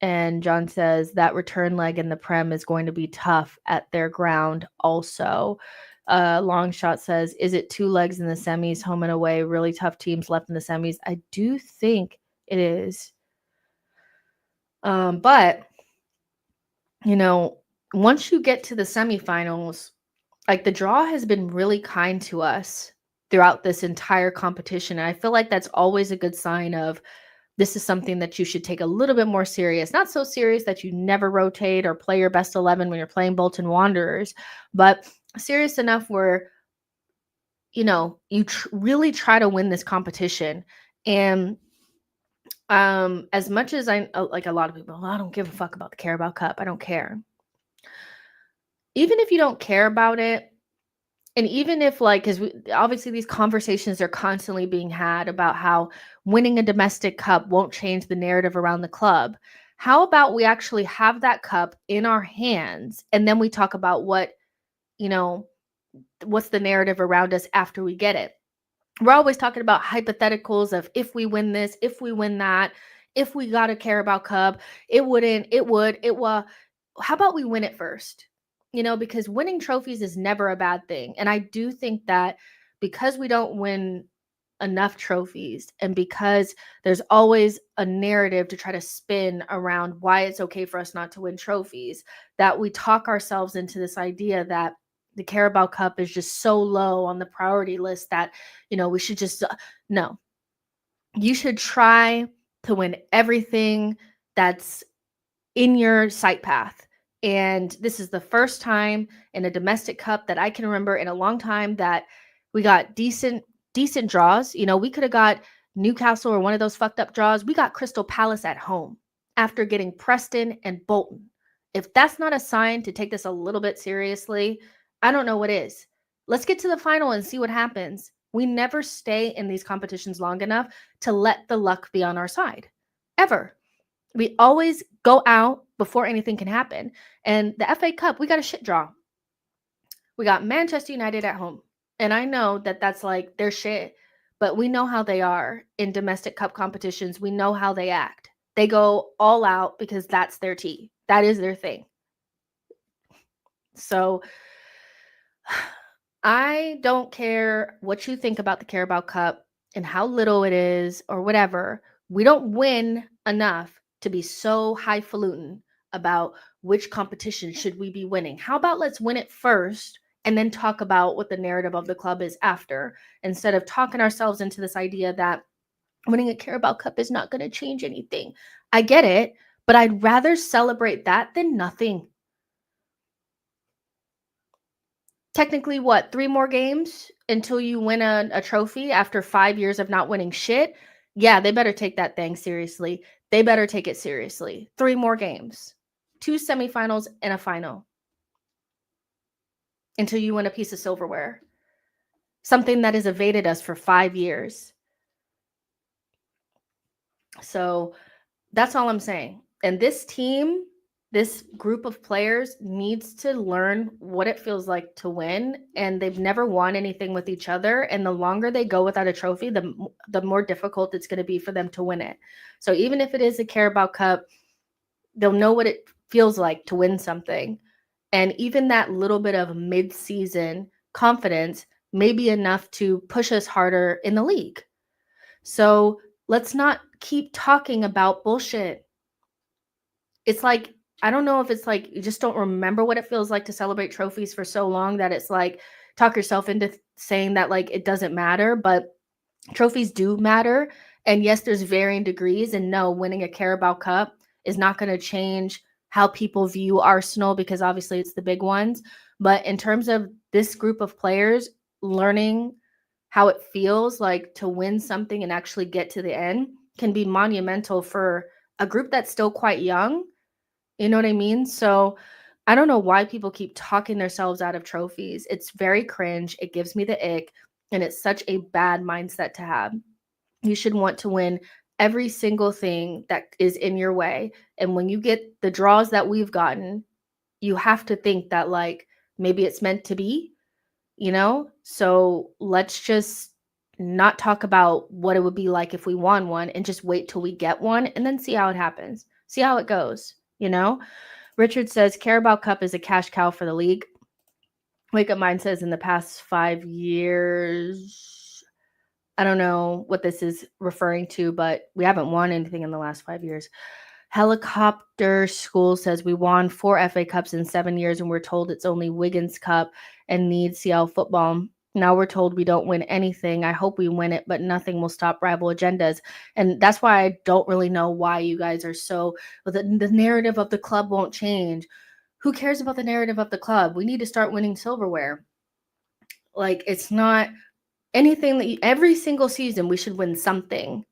And John says that return leg in the Prem is going to be tough at their ground also. Long Shot says, is it 2 legs in the semis, home and away? Really tough teams left in the semis. I do think it is. But, once you get to the semifinals, like, the draw has been really kind to us throughout this entire competition. And I feel like that's always a good sign of, this is something that you should take a little bit more serious. Not so serious that you never rotate or play your best 11 when you're playing Bolton Wanderers, but serious enough where, you really try to win this competition. And as much as I, like a lot of people, I don't give a fuck about the Carabao Cup. I don't care. Even if you don't care about it, and even if, like, because obviously these conversations are constantly being had about how winning a domestic cup won't change the narrative around the club. How about we actually have that cup in our hands, and then we talk about what's the narrative around us after we get it? We're always talking about hypotheticals of if we win this, if we win that, if we got a Carabao Cup, it wouldn't, it would, it will. How about we win it first? Because winning trophies is never a bad thing. And I do think that because we don't win enough trophies and because there's always a narrative to try to spin around why it's okay for us not to win trophies, that we talk ourselves into this idea that the Carabao Cup is just so low on the priority list that, we should just, no. You should try to win everything that's in your sight path. And this is the first time in a domestic cup that I can remember in a long time that we got decent draws. We could have got Newcastle or one of those fucked up draws. We got Crystal Palace at home after getting Preston and Bolton. If that's not a sign to take this a little bit seriously, I don't know what is. Let's get to the final and see what happens. We never stay in these competitions long enough to let the luck be on our side, ever. We always go out before anything can happen. And the FA Cup, we got a shit draw. We got Manchester United at home. And I know that that's like their shit, but we know how they are in domestic cup competitions. We know how they act. They go all out because that's their tea. That is their thing. So I don't care what you think about the Carabao Cup and how little it is or whatever. We don't win enough to be so highfalutin about which competition should we be winning. How about let's win it first and then talk about what the narrative of the club is after, instead of talking ourselves into this idea that winning a Carabao Cup is not going to change anything. I get it, but I'd rather celebrate that than nothing. Technically, what, 3 more games until you win a trophy after 5 years of not winning shit? Yeah, they better take that thing seriously. They better take it seriously. 3 more games, 2 semifinals and a final until you win a piece of silverware, something that has evaded us for 5 years. So that's all I'm saying. And this team, this group of players needs to learn what it feels like to win, and they've never won anything with each other, and the longer they go without a trophy, the more difficult it's going to be for them to win it. So even if it is a Carabao Cup, they'll know what it feels like to win something, and even that little bit of mid-season confidence may be enough to push us harder in the league. So let's not keep talking about bullshit. It's like, I don't know if it's like you just don't remember what it feels like to celebrate trophies for so long that it's like talk yourself into saying that like it doesn't matter, but trophies do matter. And yes, there's varying degrees, and no, winning a Carabao Cup is not going to change how people view Arsenal because obviously it's the big ones. But in terms of this group of players learning how it feels like to win something and actually get to the end can be monumental for a group that's still quite young. You know what I mean? So I don't know why people keep talking themselves out of trophies. It's very cringe. It gives me the ick, and it's such a bad mindset to have. You should want to win every single thing that is in your way. And when you get the draws that we've gotten, you have to think that like maybe it's meant to be, So let's just not talk about what it would be like if we won one and just wait till we get one and then see how it happens. See how it goes, Richard says Carabao Cup is a cash cow for the league. Wake Up Mind says in the past 5 years, I don't know what this is referring to, but we haven't won anything in the last 5 years. Helicopter School says we won 4 FA Cups in 7 years and we're told it's only Wiggins Cup and need CL football. Now we're told we don't win anything. I hope we win it, but nothing will stop rival agendas. And that's why I don't really know why you guys are so, the narrative of the club won't change. Who cares about the narrative of the club? We need to start winning silverware. Like, it's not anything that every single season we should win something.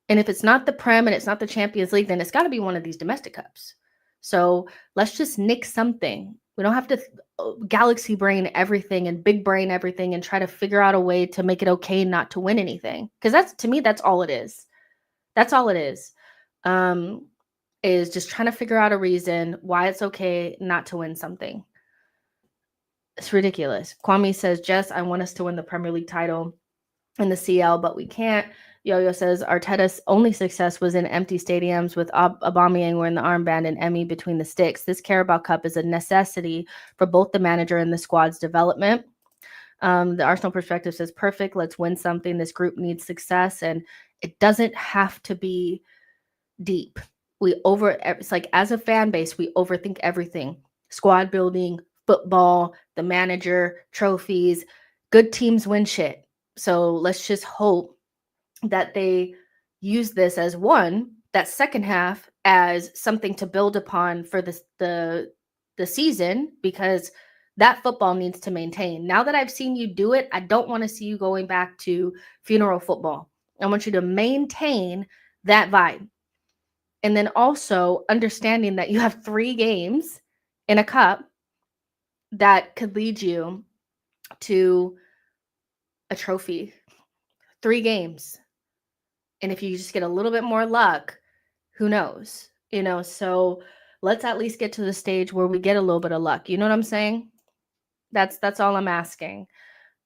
And if it's not the Prem and it's not the Champions League, then it's got to be one of these domestic cups. So let's just nick something. We don't have to galaxy brain everything and big brain everything and try to figure out a way to make it okay not to win anything. Because that's, to me, that's all it is. That's all it is just trying to figure out a reason why it's okay not to win something. It's ridiculous. Kwame says, Jess, I want us to win the Premier League title. in the CL, but we can't. Yo-Yo says Arteta's only success was in empty stadiums with Aubameyang wearing the armband and Emmy between the sticks. This Carabao Cup is a necessity for both the manager and the squad's development. The Arsenal perspective says, perfect, let's win something. This group needs success, and it doesn't have to be deep. It's like, as a fan base, we overthink everything. Squad building, football, the manager, trophies. Good teams win shit. So let's just hope that they use this as that second half as something to build upon for the season, because that football needs to maintain. Now that I've seen you do it, I don't want to see you going back to funeral football. I want you to maintain that vibe. And then also understanding that you have 3 games in a cup that could lead you to a trophy. 3 games. And if you just get a little bit more luck, who knows? So let's at least get to the stage where we get a little bit of luck. You know what I'm saying? That's all I'm asking.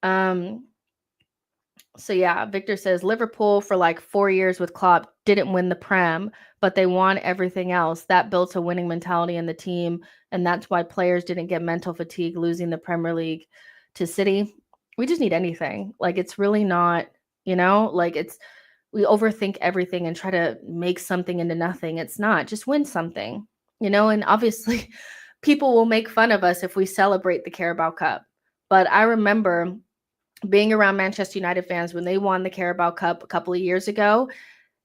So yeah, Victor says Liverpool for like 4 years with Klopp didn't win the Prem, but they won everything else. That built a winning mentality in the team, and that's why players didn't get mental fatigue losing the Premier League to City. We just need anything. Like, it's really not, like, we overthink everything and try to make something into nothing. It's not. Just win something, and obviously people will make fun of us if we celebrate the Carabao Cup. But I remember being around Manchester United fans when they won the Carabao Cup a couple of years ago.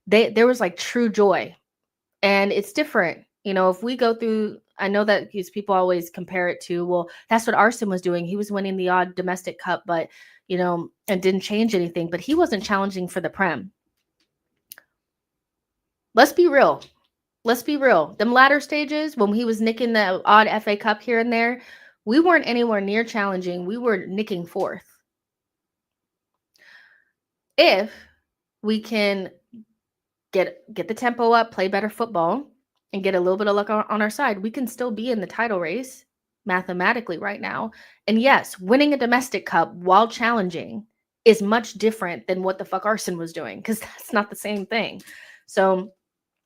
There was like true joy, and it's different. If we go through, I know that these people always compare it to, well, that's what Arsene was doing. He was winning the odd domestic cup, but and didn't change anything. But he wasn't challenging for the Prem. Let's be real. Them latter stages, when he was nicking the odd FA Cup here and there, we weren't anywhere near challenging. We were nicking 4th. If we can get the tempo up, play better football, and get a little bit of luck on our side, we can still be in the title race mathematically right now. And yes, winning a domestic cup while challenging is much different than what the fuck Arsene was doing, because that's not the same thing. So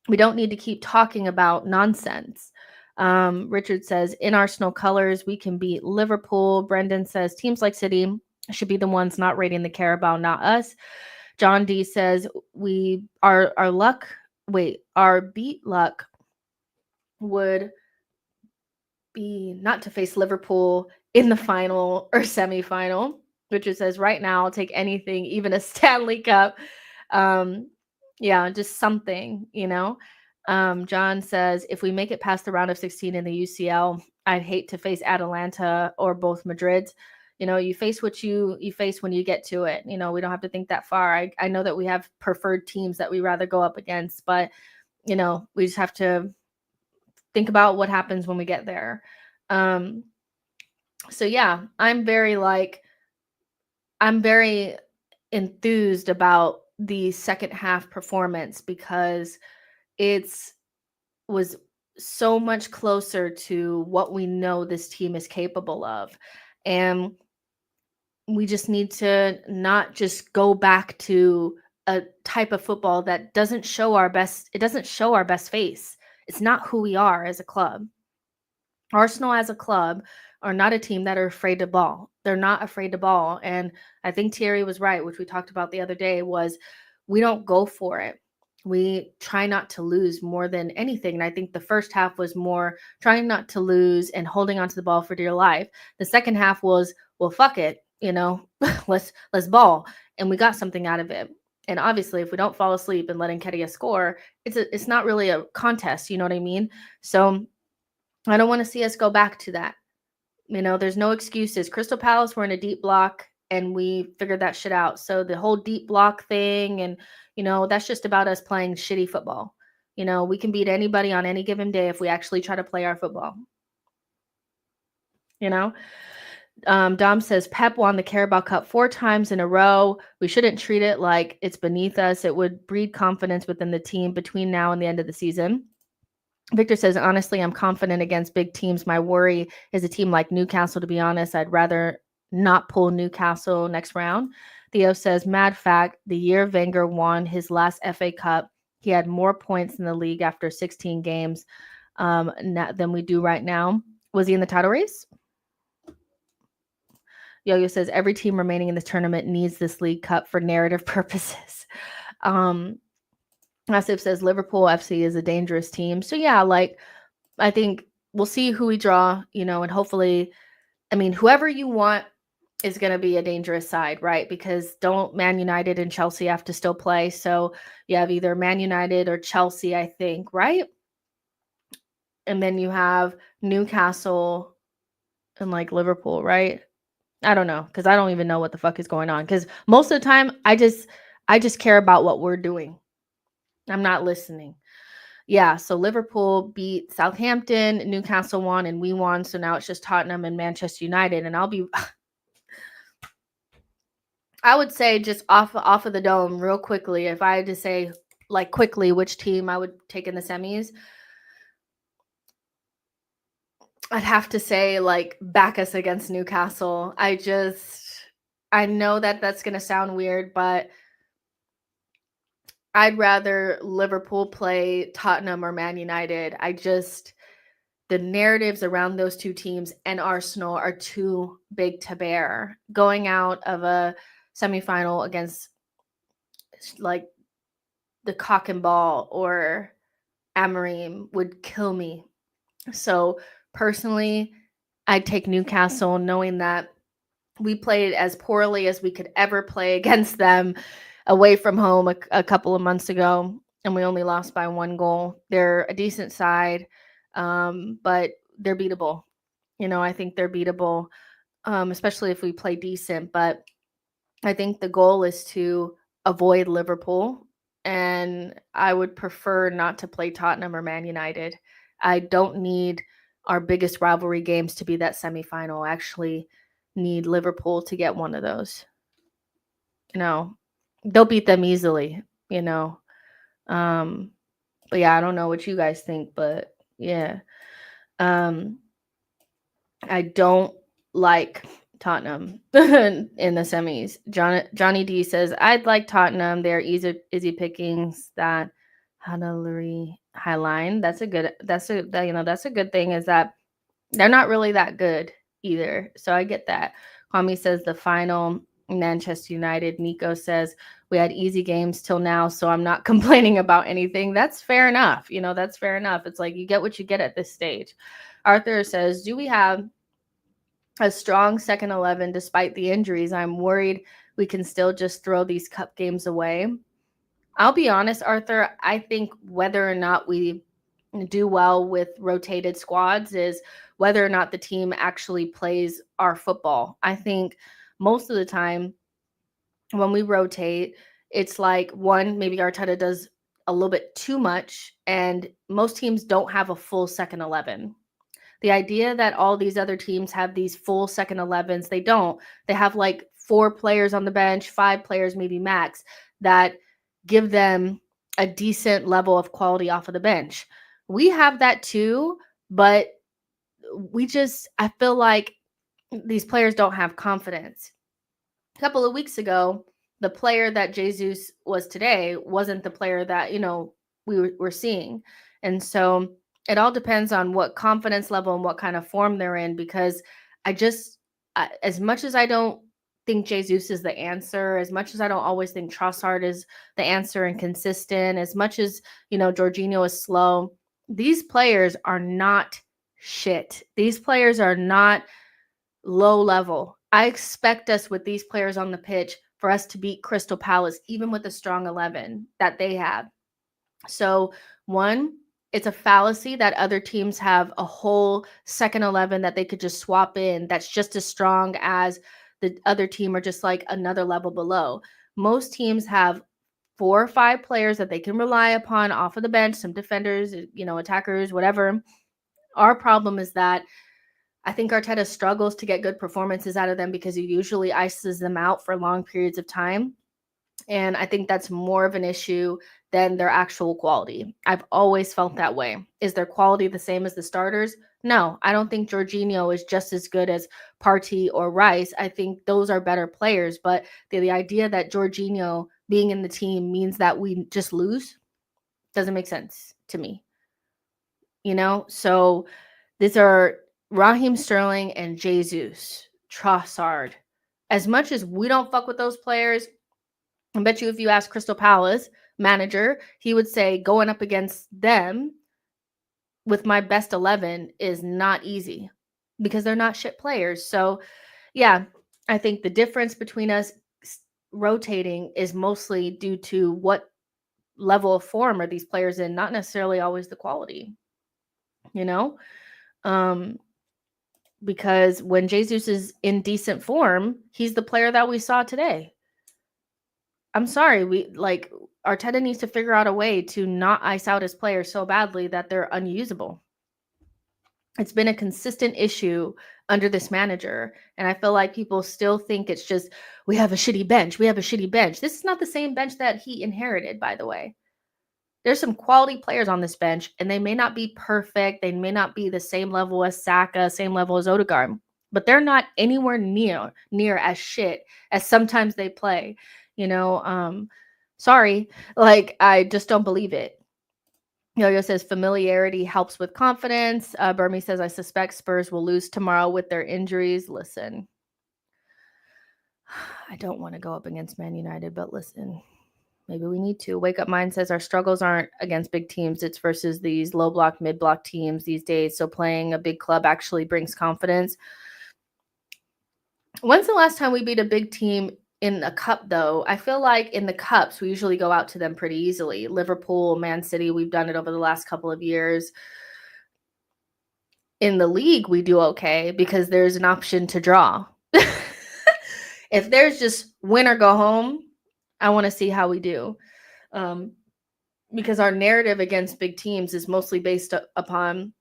we don't need to keep talking about nonsense. Richard says, in Arsenal colors, we can beat Liverpool. Brendan says, teams like City should be the ones not rating the Carabao, not us. John D says, our beat luck would be not to face Liverpool in the final or semifinal. Richard says, right now, I'll take anything, even a Stanley Cup. Yeah, just something, John says, if we make it past the round of 16 in the UCL, I'd hate to face Atalanta or both Madrids. You face what you face when you get to it. We don't have to think that far. I know that we have preferred teams that we rather go up against, but, we just have to think about what happens when we get there. So yeah, I'm very enthused about the second half performance, because it was so much closer to what we know this team is capable of. And we just need to not just go back to a type of football that doesn't show our best. It doesn't show our best face. It's not who we are as a club. Arsenal as a club are not a team that are afraid to ball. They're not afraid to ball. And I think Thierry was right, which we talked about the other day, was we don't go for it. We try not to lose more than anything. And I think the first half was more trying not to lose and holding onto the ball for dear life. The second half was, well, fuck it, let's ball. And we got something out of it. And obviously, if we don't fall asleep and let Nketiah score, it's not really a contest. You know what I mean? So I don't want to see us go back to that. There's no excuses. Crystal Palace were in a deep block, and we figured that shit out. So the whole deep block thing, and, that's just about us playing shitty football. We can beat anybody on any given day if we actually try to play our football. Dom says, Pep won the Carabao Cup 4 times in a row. We shouldn't treat it like it's beneath us. It would breed confidence within the team between now and the end of the season. Victor says, honestly, I'm confident against big teams. My worry is a team like Newcastle, to be honest. I'd rather not pull Newcastle next round. Theo says, mad fact, the year Wenger won his last FA Cup, he had more points in the league after 16 games than we do right now. Was he in the title race? Yo-Yo says, every team remaining in the tournament needs this League Cup for narrative purposes. Massive says, Liverpool FC is a dangerous team. So, yeah, like, I think we'll see who we draw, and hopefully, I mean, whoever you want is going to be a dangerous side, right? Because don't Man United and Chelsea have to still play. So you have either Man United or Chelsea, I think, right? And then you have Newcastle and like Liverpool, right? I don't know, because I don't even know what the fuck is going on. Because most of the time, I just care about what we're doing. I'm not listening. Yeah, so Liverpool beat Southampton, Newcastle won, and we won. So now it's just Tottenham and Manchester United. And I would say just off of the dome real quickly, if I had to say like quickly which team I would take in the semis, I'd have to say like back us against Newcastle. I know that that's going to sound weird, but I'd rather Liverpool play Tottenham or Man United. The narratives around those two teams and Arsenal are too big to bear. Going out of a semifinal against like the cock and ball or Amorim would kill me. So personally, I'd take Newcastle knowing that we played as poorly as we could ever play against them away from home a couple of months ago, and we only lost by 1 goal. They're a decent side, but they're beatable. I think they're beatable, especially if we play decent. But I think the goal is to avoid Liverpool, and I would prefer not to play Tottenham or Man United. I don't need our biggest rivalry games to be that semifinal. I actually need Liverpool to get one of those. They'll beat them easily, But yeah, I don't know what you guys think, but yeah. I don't like Tottenham in the semis. Johnny D says, I'd like Tottenham. They're easy pickings that Hadalari Highline. That's a good thing, is that they're not really that good either. So I get that. Kwame says the final Manchester United. Nico says we had easy games till now, so I'm not complaining about anything. That's fair enough. That's fair enough. It's like you get what you get at this stage. Arthur says, do we have a strong second 11 despite the injuries? I'm worried we can still just throw these cup games away. I'll be honest, Arthur, I think whether or not we do well with rotated squads is whether or not the team actually plays our football. I think most of the time when we rotate, it's like maybe Arteta does a little bit too much, and most teams don't have a full second 11. The idea that all these other teams have these full second 11s, they don't. They have like 4 players on the bench, 5 players maybe max, that give them a decent level of quality off of the bench. We have that too, but I feel like these players don't have confidence. A couple of weeks ago, the player that Jesus was today wasn't the player that, we were seeing. And so it all depends on what confidence level and what kind of form they're in, because as much as I don't think Jesus is the answer, as much as I don't always think Trossard is the answer and consistent, as much as, Jorginho is slow, these players are not shit. These players are not low level. I expect us with these players on the pitch for us to beat Crystal Palace, even with the strong 11 that they have. So, one, it's a fallacy that other teams have a whole second 11 that they could just swap in that's just as strong as the other team, or just like another level below. Most teams have 4 or 5 players that they can rely upon off of the bench, some defenders, attackers, whatever. Our problem is that I think Arteta struggles to get good performances out of them because he usually ices them out for long periods of time. And I think that's more of an issue than their actual quality. I've always felt that way. Is their quality the same as the starters? No, I don't think Jorginho is just as good as Partey or Rice. I think those are better players. But the idea that Jorginho being in the team means that we just lose doesn't make sense to me. So these are Raheem Sterling and Jesus, Trossard. As much as we don't fuck with those players, I bet you if you ask Crystal Palace manager, he would say going up against them with my best 11 is not easy because they're not shit players. So, yeah, I think the difference between us rotating is mostly due to what level of form are these players in, not necessarily always the quality, you know? Because when Jesus is in decent form, he's the player that we saw today. I'm sorry, Arteta needs to figure out a way to not ice out his players so badly that they're unusable. It's been a consistent issue under this manager, and I feel like people still think it's just we have a shitty bench. We have a shitty bench. This is not the same bench that he inherited, by the way. There's some quality players on this bench, and they may not be perfect. They may not be the same level as Saka, same level as Odegaard, but they're not anywhere near as shit as sometimes they play. Sorry, I just don't believe it. Yo-Yo says familiarity helps with confidence. Burmy says I suspect Spurs will lose tomorrow with their injuries. Listen, I don't want to go up against Man United, but listen. Maybe we need to. Wake Up Mind says our struggles aren't against big teams. It's versus these low block, mid block teams these days. So playing a big club actually brings confidence. When's the last time we beat a big team in a cup, though? I feel like in the cups, we usually go out to them pretty easily. Liverpool, Man City, we've done it over the last couple of years. In the league, we do okay because there's an option to draw. If there's just win or go home, I want to see how we do. Because our narrative against big teams is mostly based upon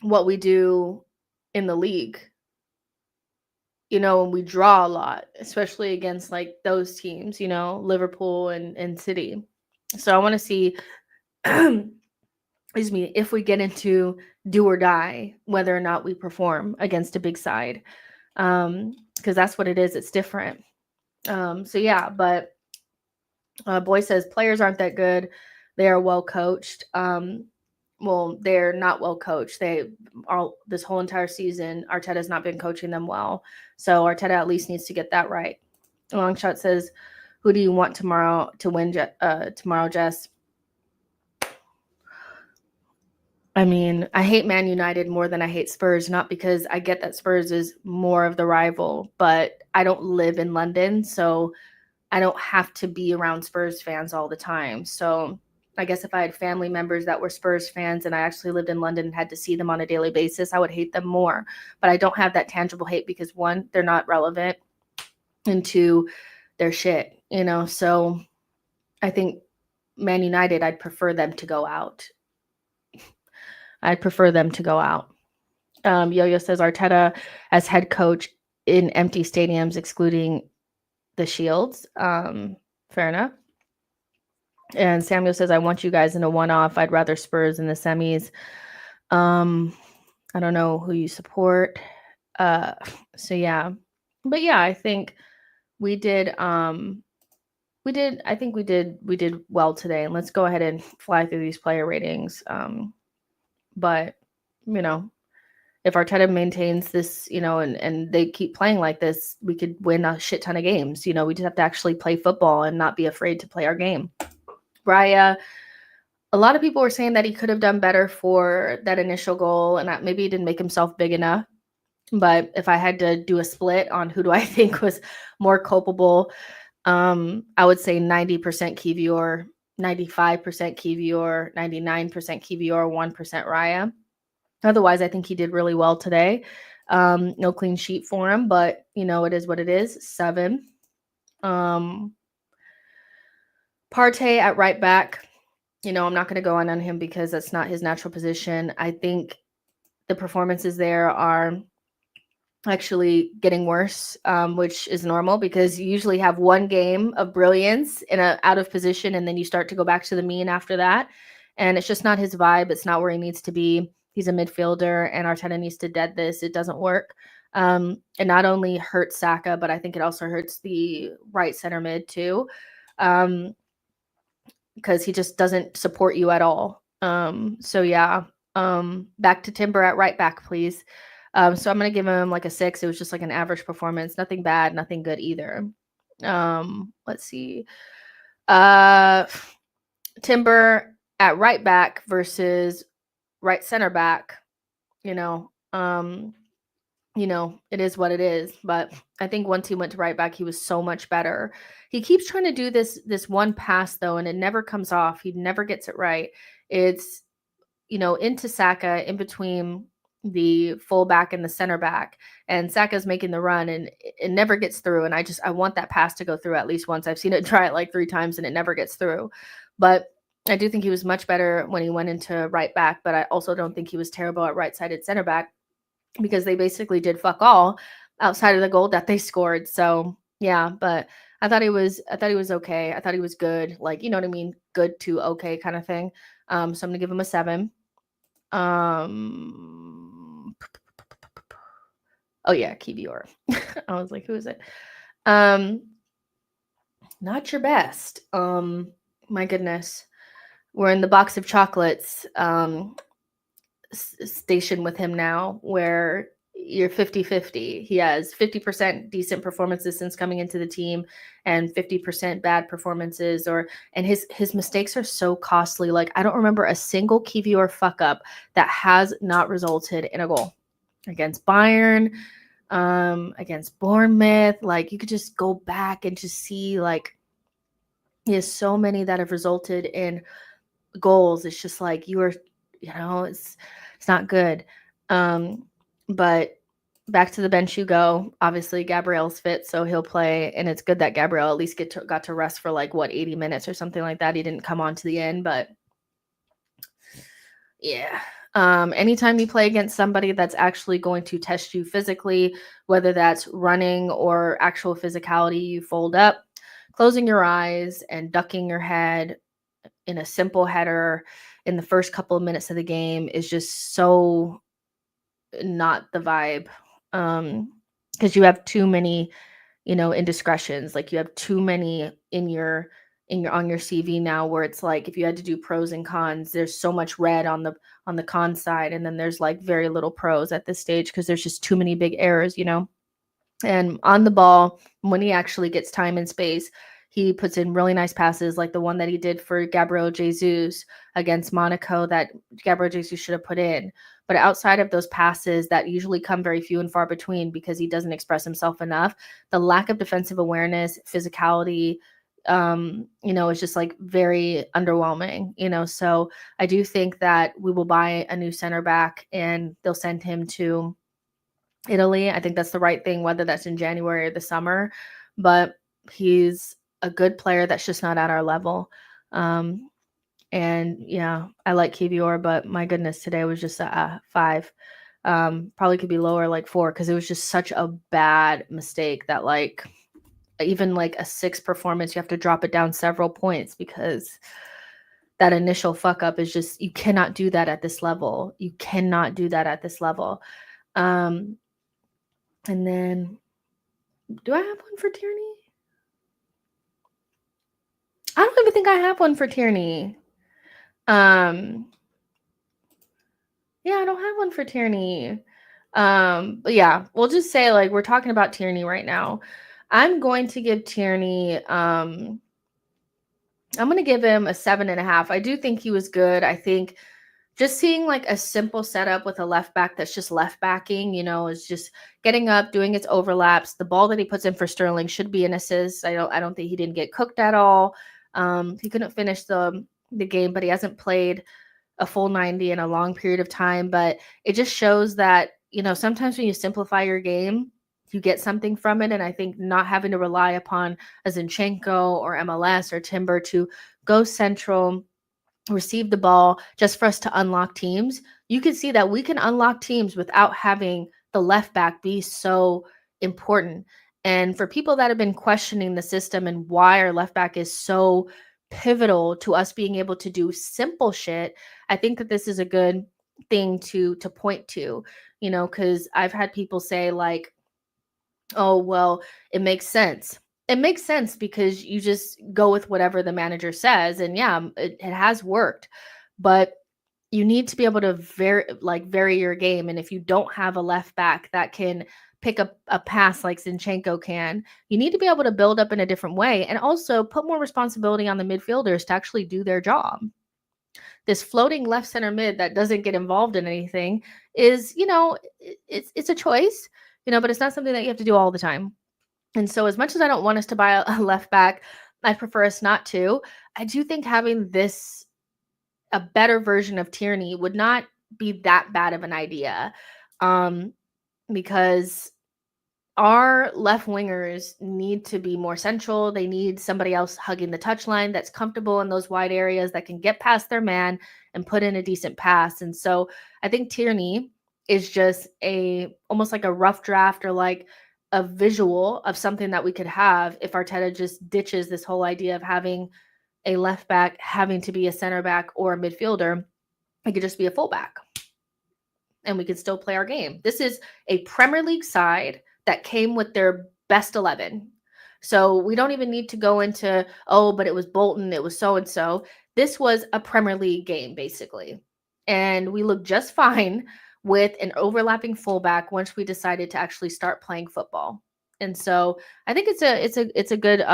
what we do in the league. And we draw a lot, especially against those teams, Liverpool and City. So I want to see, excuse me, if we get into do or die, whether or not we perform against a big side. Because that's what it is. It's different. So yeah, but Boy says players aren't that good. They are well coached. Well, they're not well coached. They are this whole entire season. Arteta's not been coaching them well. So Arteta at least needs to get that right. Longshot says, who do you want tomorrow to win tomorrow, Jess? I mean, I hate Man United more than I hate Spurs, not because I get that Spurs is more of the rival, but I don't live in London, so I don't have to be around Spurs fans all the time. So I guess if I had family members that were Spurs fans and I actually lived in London and had to see them on a daily basis, I would hate them more. But I don't have that tangible hate because, one, they're not relevant, and two, they're shit, So I think Man United, I'd prefer them to go out. Yo-Yo says Arteta as head coach in empty stadiums, excluding the Shields. Fair enough. And Samuel says, I want you guys in a one-off. I'd rather Spurs in the semis. I don't know who you support. So yeah. But yeah, I think we did we did well today. And let's go ahead and fly through these player ratings. But if Arteta maintains this, and they keep playing like this, we could win a shit ton of games. We just have to actually play football and not be afraid to play our game. Raya, a lot of people were saying that he could have done better for that initial goal and that maybe he didn't make himself big enough. But if I had to do a split on who do I think was more culpable, I would say 90% Kivior, 95% Kivior, 99% Kivior, 1% Raya. Otherwise, I think he did really well today. No clean sheet for him, but it is what it is. 7. Partey at right back. I'm not going to go on him because that's not his natural position. I think the performances there are actually getting worse, which is normal because you usually have one game of brilliance in a out of position, and then you start to go back to the mean after that. And it's just not his vibe. It's not where he needs to be. He's a midfielder, and Arteta needs to dead this. It doesn't work. It not only hurts Saka, but I think it also hurts the right center mid too, because he just doesn't support you at all. So yeah, back to Timber at right back, please. So I'm gonna give him like a 6. It was just like an average performance, nothing bad, nothing good either. Let's see. Timber at right back versus right center back. You know, it is what it is. But I think once he went to right back, he was so much better. He keeps trying to do this one pass though, and it never comes off. He never gets it right. It's into Saka in between the fullback and the center back, and Saka's making the run, and it never gets through. And I want that pass to go through at least once. I've seen it try it like 3 times and it never gets through. But I do think he was much better when he went into right back, but I also don't think he was terrible at right-sided center back because they basically did fuck all outside of the goal that they scored. So yeah, but I thought he was okay. I thought he was good. Like, you know what I mean? Good to okay kind of thing. So I'm gonna give him a 7. Oh yeah, Kivior. I was like, who is it? Not your best. My goodness. We're in the box of chocolates station with him now, where you're 50-50. He has 50% decent performances since coming into the team and 50% bad performances, and his mistakes are so costly. Like, I don't remember a single Kivior fuck up that has not resulted in a goal. Against Bayern, against Bournemouth, like you could just go back and just see, like, he has so many that have resulted in goals. It's just like it's not good. But back to the bench you go. Obviously, Gabriel's fit, so he'll play, and it's good that Gabriel at least got to rest for 80 minutes or something like that. He didn't come on to the end, but yeah. Anytime you play against somebody that's actually going to test you physically, whether that's running or actual physicality, you fold up, closing your eyes and ducking your head in a simple header in the first couple of minutes of the game is just so not the vibe. Because you have too many, indiscretions. Like, you have too many on your CV now, where it's like, if you had to do pros and cons, there's so much red on the con side, and then there's like very little pros at this stage because there's just too many big errors, And on the ball, when he actually gets time and space, he puts in really nice passes, like the one that he did for Gabriel Jesus against Monaco that Gabriel Jesus should have put in. But outside of those passes that usually come very few and far between because he doesn't express himself enough, the lack of defensive awareness, physicality, is just like very underwhelming, So I do think that we will buy a new center back and they'll send him to Italy. I think that's the right thing, whether that's in January or the summer. But he's a good player that's just not at our level. And yeah, I like Kivior, but my goodness, today was just a 5. Probably could be lower, like 4, because it was just such a bad mistake that even like a 6 performance, you have to drop it down several points because that initial fuck up is just, you cannot do that at this level. You cannot do that at this level. And then, do I have one for Tierney? I don't even think I have one for Tierney. Yeah, I don't have one for Tierney. But yeah, we'll just say, like, we're talking about Tierney right now. I'm going to give Tierney, I'm going to give him a 7.5. I do think he was good. I think just seeing like a simple setup with a left back that's just left backing, is just getting up, doing its overlaps. The ball that he puts in for Sterling should be an assist. I don't think he didn't get cooked at all. He couldn't finish the game, but he hasn't played a full 90 in a long period of time. But it just shows that, sometimes when you simplify your game, you get something from it. And I think not having to rely upon a Zinchenko or MLS or Timber to go central, receive the ball just for us to unlock teams. You can see that we can unlock teams without having the left back be so important. And for people that have been questioning the system and why our left back is so pivotal to us being able to do simple shit, I think that this is a good thing to point to, because I've had people say like, oh, well, it makes sense. It makes sense because you just go with whatever the manager says. And yeah, it has worked. But you need to be able to vary your game. And if you don't have a left back that can pick up a pass like Zinchenko can, you need to be able to build up in a different way and also put more responsibility on the midfielders to actually do their job. This floating left center mid that doesn't get involved in anything is, it's a choice, but it's not something that you have to do all the time. And so as much as I don't want us to buy a left back, I prefer us not to. I do think having a better version of Tierney would not be that bad of an idea, because our left wingers need to be more central. They need somebody else hugging the touchline that's comfortable in those wide areas that can get past their man and put in a decent pass. And so I think Tierney is just almost like a rough draft or like a visual of something that we could have if Arteta just ditches this whole idea of having a left back having to be a center back or a midfielder. It could just be a fullback and we could still play our game. This is a Premier League side that came with their best 11. So we don't even need to go into, but it was Bolton, it was so-and-so. This was a Premier League game, basically. And we looked just fine with an overlapping fullback once we decided to actually start playing football. And so I think it's a good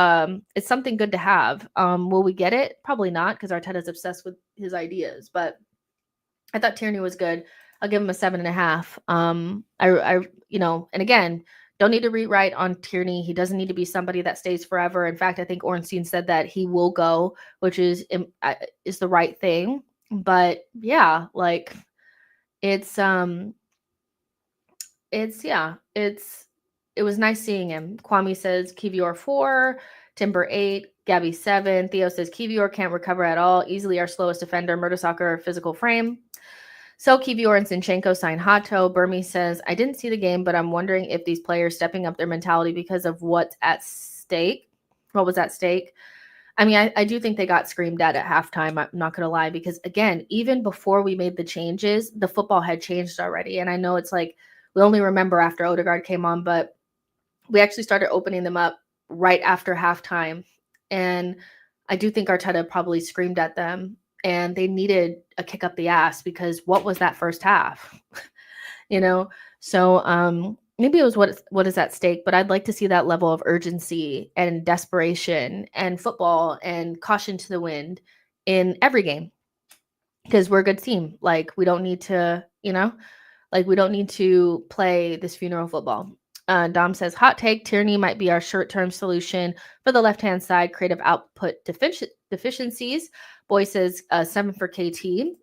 it's something good to have. Will we get it? Probably not, because Arteta's obsessed with his ideas. But I thought Tierney was good. I'll give him a 7.5. And again, don't need to rewrite on Tierney. He doesn't need to be somebody that stays forever. In fact, I think Ornstein said that he will go, which is the right thing. But yeah, like it was nice seeing him. Kwame says Kivior 4, Timber 8, Gabby 7. Theo says Kivior can't recover at all. Easily our slowest defender. Murdersocker physical frame. So Kivior and Zinchenko sign Hato. Burmy says, I didn't see the game, but I'm wondering if these players stepping up their mentality because of what's at stake. What was at stake? I mean, I do think they got screamed at halftime. I'm not going to lie, because again, even before we made the changes, the football had changed already. And I know it's like we only remember after Odegaard came on, but we actually started opening them up right after halftime. And I do think Arteta probably screamed at them, and they needed a kick up the ass, because what was that first half? So maybe it was what is at stake, but I'd like to see that level of urgency and desperation and football and caution to the wind in every game, because we're a good team. Like we don't need to, we don't need to play this funeral football. Dom says, hot take, Tierney might be our short-term solution for the left-hand side creative output deficiencies. Boy says 7 for KT.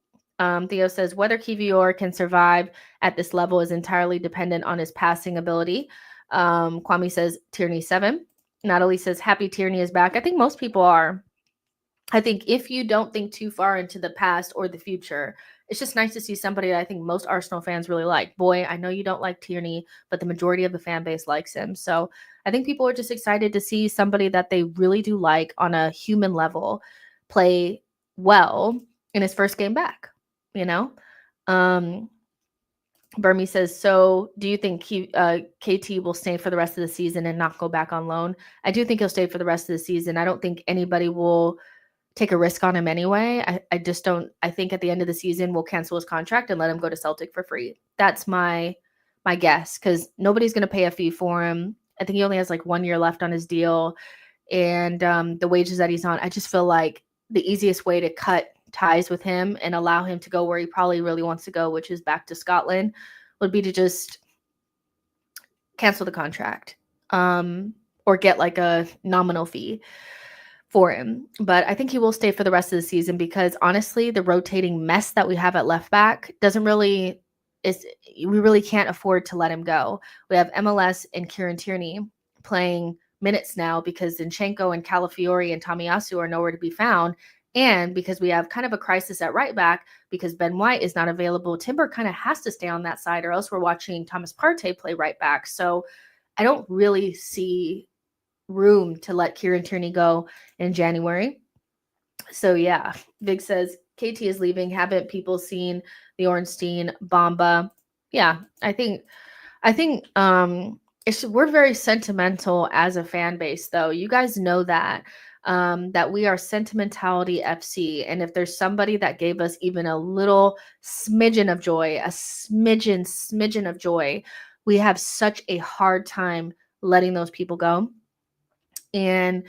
Theo says, whether Kivior can survive at this level is entirely dependent on his passing ability. Kwame says Tierney 7. Natalie says, happy Tierney is back. I think most people are. I think if you don't think too far into the past or the future, it's just nice to see somebody that I think most Arsenal fans really like. Boy, I know you don't like Tierney, but the majority of the fan base likes him. So I think people are just excited to see somebody that they really do like on a human level play well in his first game back, Burmy says, so do you think KT will stay for the rest of the season and not go back on loan? I do think he'll stay for the rest of the season. I don't think anybody will take a risk on him anyway. I just don't. I think at the end of the season, we'll cancel his contract and let him go to Celtic for free. That's my guess, because nobody's going to pay a fee for him. I think he only has like 1 year left on his deal. And the wages that he's on, I just feel like the easiest way to cut ties with him and allow him to go where he probably really wants to go, which is back to Scotland, would be to just cancel the contract, or get like a nominal fee for him. But I think he will stay for the rest of the season, because honestly, the rotating mess that we have at left back we really can't afford to let him go. We have MLS and Kieran Tierney playing minutes now because Zinchenko and Calafiori and Tomiyasu are nowhere to be found. And because we have kind of a crisis at right back because Ben White is not available, Timber kind of has to stay on that side, or else we're watching Thomas Partey play right back. So I don't really see room to let Kieran Tierney go in January. So yeah, Vig says KT is leaving. Haven't people seen the Ornstein Bamba? Yeah, I think we're very sentimental as a fan base, though. You guys know that that we are Sentimentality FC, and if there's somebody that gave us even a little smidgen of joy, a smidgen of joy, we have such a hard time letting those people go. And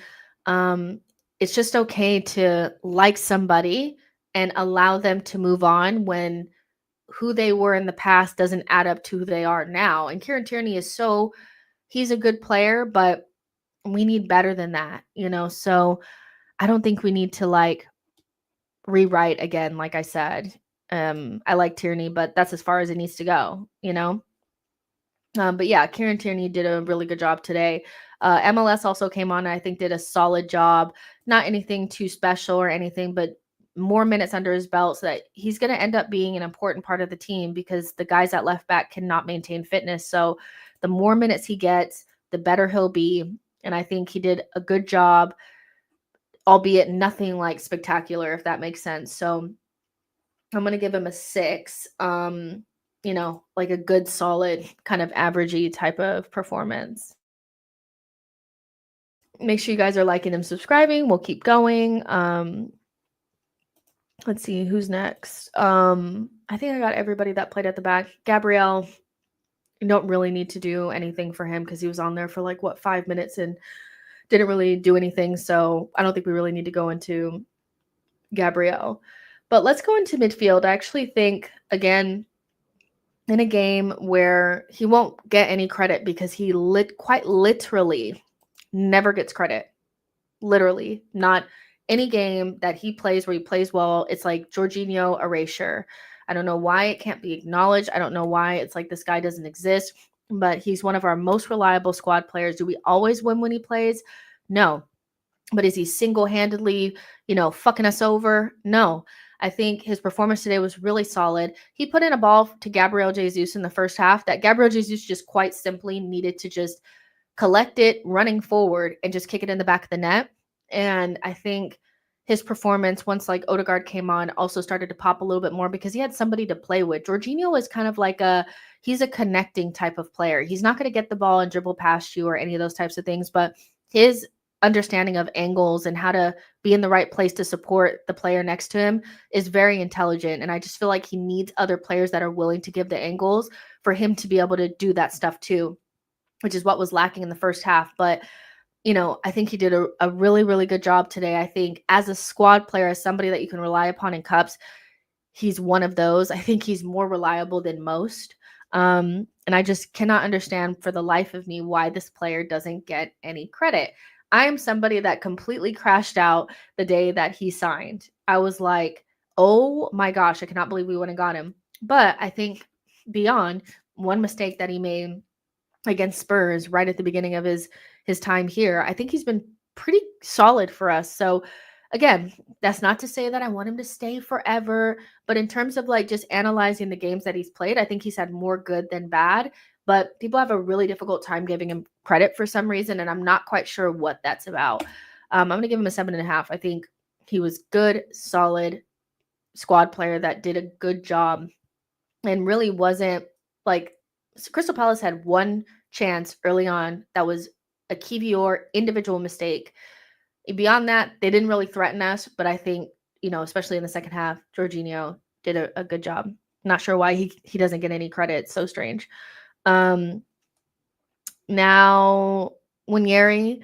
it's just okay to like somebody and allow them to move on when who they were in the past doesn't add up to who they are now. And Kieran Tierney is he's a good player, but we need better than that, you know? So I don't think we need to like rewrite again, like I said. I like Tierney, but that's as far as it needs to go, you know? But yeah, Kieran Tierney did a really good job today. MLS also came on and I think did a solid job. Not anything too special or anything, but more minutes under his belt so that he's going to end up being an important part of the team because the guys at left back cannot maintain fitness. So the more minutes he gets, the better he'll be. And I think he did a good job, albeit nothing like spectacular, if that makes sense. So I'm going to give him a 6. You know, like a good solid kind of averagey type of performance. Make sure you guys are liking and subscribing. We'll keep going. Let's see who's next. I think I got everybody that played at the back. Gabriel, you don't really need to do anything for him because he was on there for like 5 minutes and didn't really do anything. So I don't think we really need to go into Gabriel. But let's go into midfield. I actually think, again, in a game where he won't get any credit because he quite literally never gets credit. Literally, not any game that he plays where he plays well. It's like Jorginho erasure. I don't know why it can't be acknowledged. I don't know why it's like this guy doesn't exist, but he's one of our most reliable squad players. Do we always win when he plays? No. But is he single-handedly, fucking us over? No. I think his performance today was really solid. He put in a ball to Gabriel Jesus in the first half that Gabriel Jesus just quite simply needed to just collect it running forward and just kick it in the back of the net. And I think his performance, once like Odegaard came on, also started to pop a little bit more because he had somebody to play with. Jorginho is kind of like he's a connecting type of player. He's not going to get the ball and dribble past you or any of those types of things, but his understanding of angles and how to be in the right place to support the player next to him is very intelligent. And I just feel like he needs other players that are willing to give the angles for him to be able to do that stuff too, which is what was lacking in the first half. But, I think he did a really, really good job today. I think as a squad player, as somebody that you can rely upon in cups, he's one of those. I think he's more reliable than most. And I just cannot understand for the life of me why this player doesn't get any credit. I am somebody that completely crashed out the day that he signed. I was like, oh my gosh, I cannot believe we wouldn't have got him. But I think beyond one mistake that he made against Spurs right at the beginning of his time here, I think he's been pretty solid for us. So again, that's not to say that I want him to stay forever, but in terms of like just analyzing the games that he's played, I think he's had more good than bad. But people have a really difficult time giving him credit for some reason, and I'm not quite sure what that's about. I'm going to give him a 7.5. I think he was good, solid squad player that did a good job and really wasn't like Crystal Palace had one chance early on that was a Kivior individual mistake. Beyond that, they didn't really threaten us, but I think, especially in the second half, Jorginho did a good job. Not sure why he doesn't get any credit. It's so strange. Now, Winieri,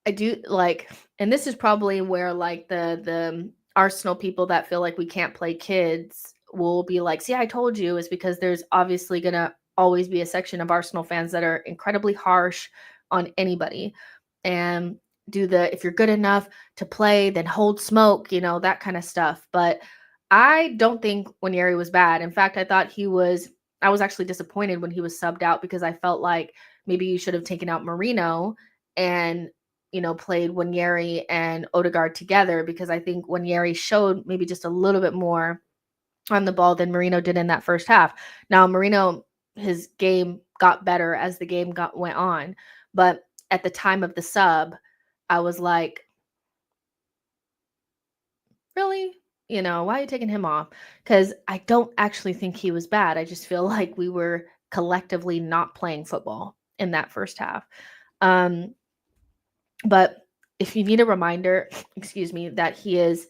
I do like, and this is probably where like the Arsenal people that feel like we can't play kids will be like, see, I told you, is because there's obviously going to always be a section of Arsenal fans that are incredibly harsh on anybody and if you're good enough to play, then hold smoke, that kind of stuff. But I don't think Winieri was bad. In fact, I thought I was actually disappointed when he was subbed out because I felt like maybe you should have taken out Marino and played Wanyeri and Odegaard together, because I think Wanyeri showed maybe just a little bit more on the ball than Marino did in that first half. Now, Marino, his game got better as the game went on, but at the time of the sub, I was like, really? Why are you taking him off? Because I don't actually think he was bad. I just feel like we were collectively not playing football in that first half. But if you need a reminder, excuse me, that he is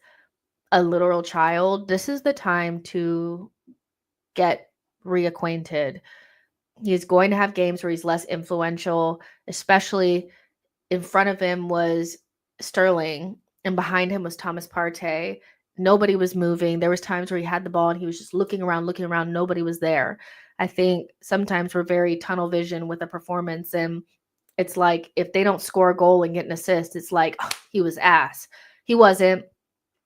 a literal child, this is the time to get reacquainted. He's going to have games where he's less influential, especially in front of him was Sterling and behind him was Thomas Partey. Nobody was moving. There was times where he had the ball and he was just looking around. Nobody was there. I think sometimes we're very tunnel vision with a performance, and it's like if they don't score a goal and get an assist, it's like, oh, he was ass. He wasn't.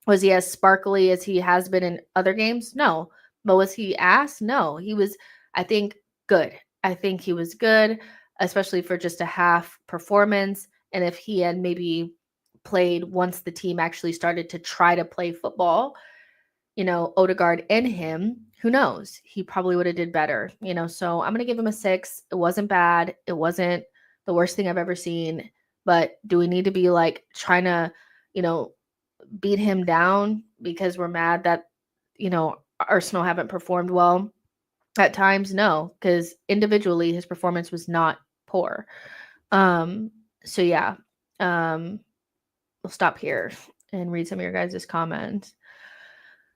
Was he as sparkly as he has been in other games? No. But was he ass? No. He was, I think, good. I think he was good, especially for just a half performance. And if he had maybe played once the team actually started to try to play football, Odegaard and him, who knows? He probably would have did better, So I'm going to give him a 6. It wasn't bad. It wasn't the worst thing I've ever seen. But do we need to be like trying to, beat him down because we're mad that, Arsenal haven't performed well at times? No, because individually his performance was not poor. So yeah, we'll stop here and read some of your guys' comments.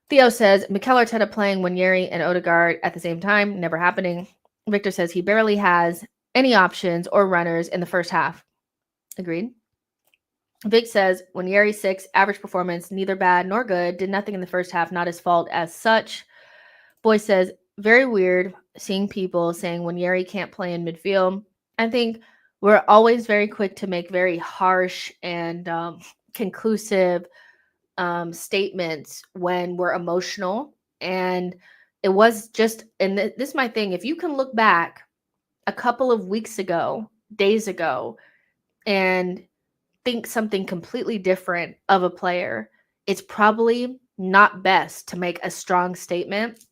Theo says, Mikel Arteta playing Wanyeri and Odegaard at the same time, never happening. Victor says he barely has any options or runners in the first half. Agreed. Vic says, Wanyeri 6, average performance, neither bad nor good, did nothing in the first half, not his fault as such. Boy says, very weird seeing people saying Wanyeri can't play in midfield. I think we're always very quick to make very harsh and conclusive statements when we're emotional. And it was just, and this is my thing, if you can look back a couple of weeks ago, days ago, and think something completely different of a player, it's probably not best to make a strong statement,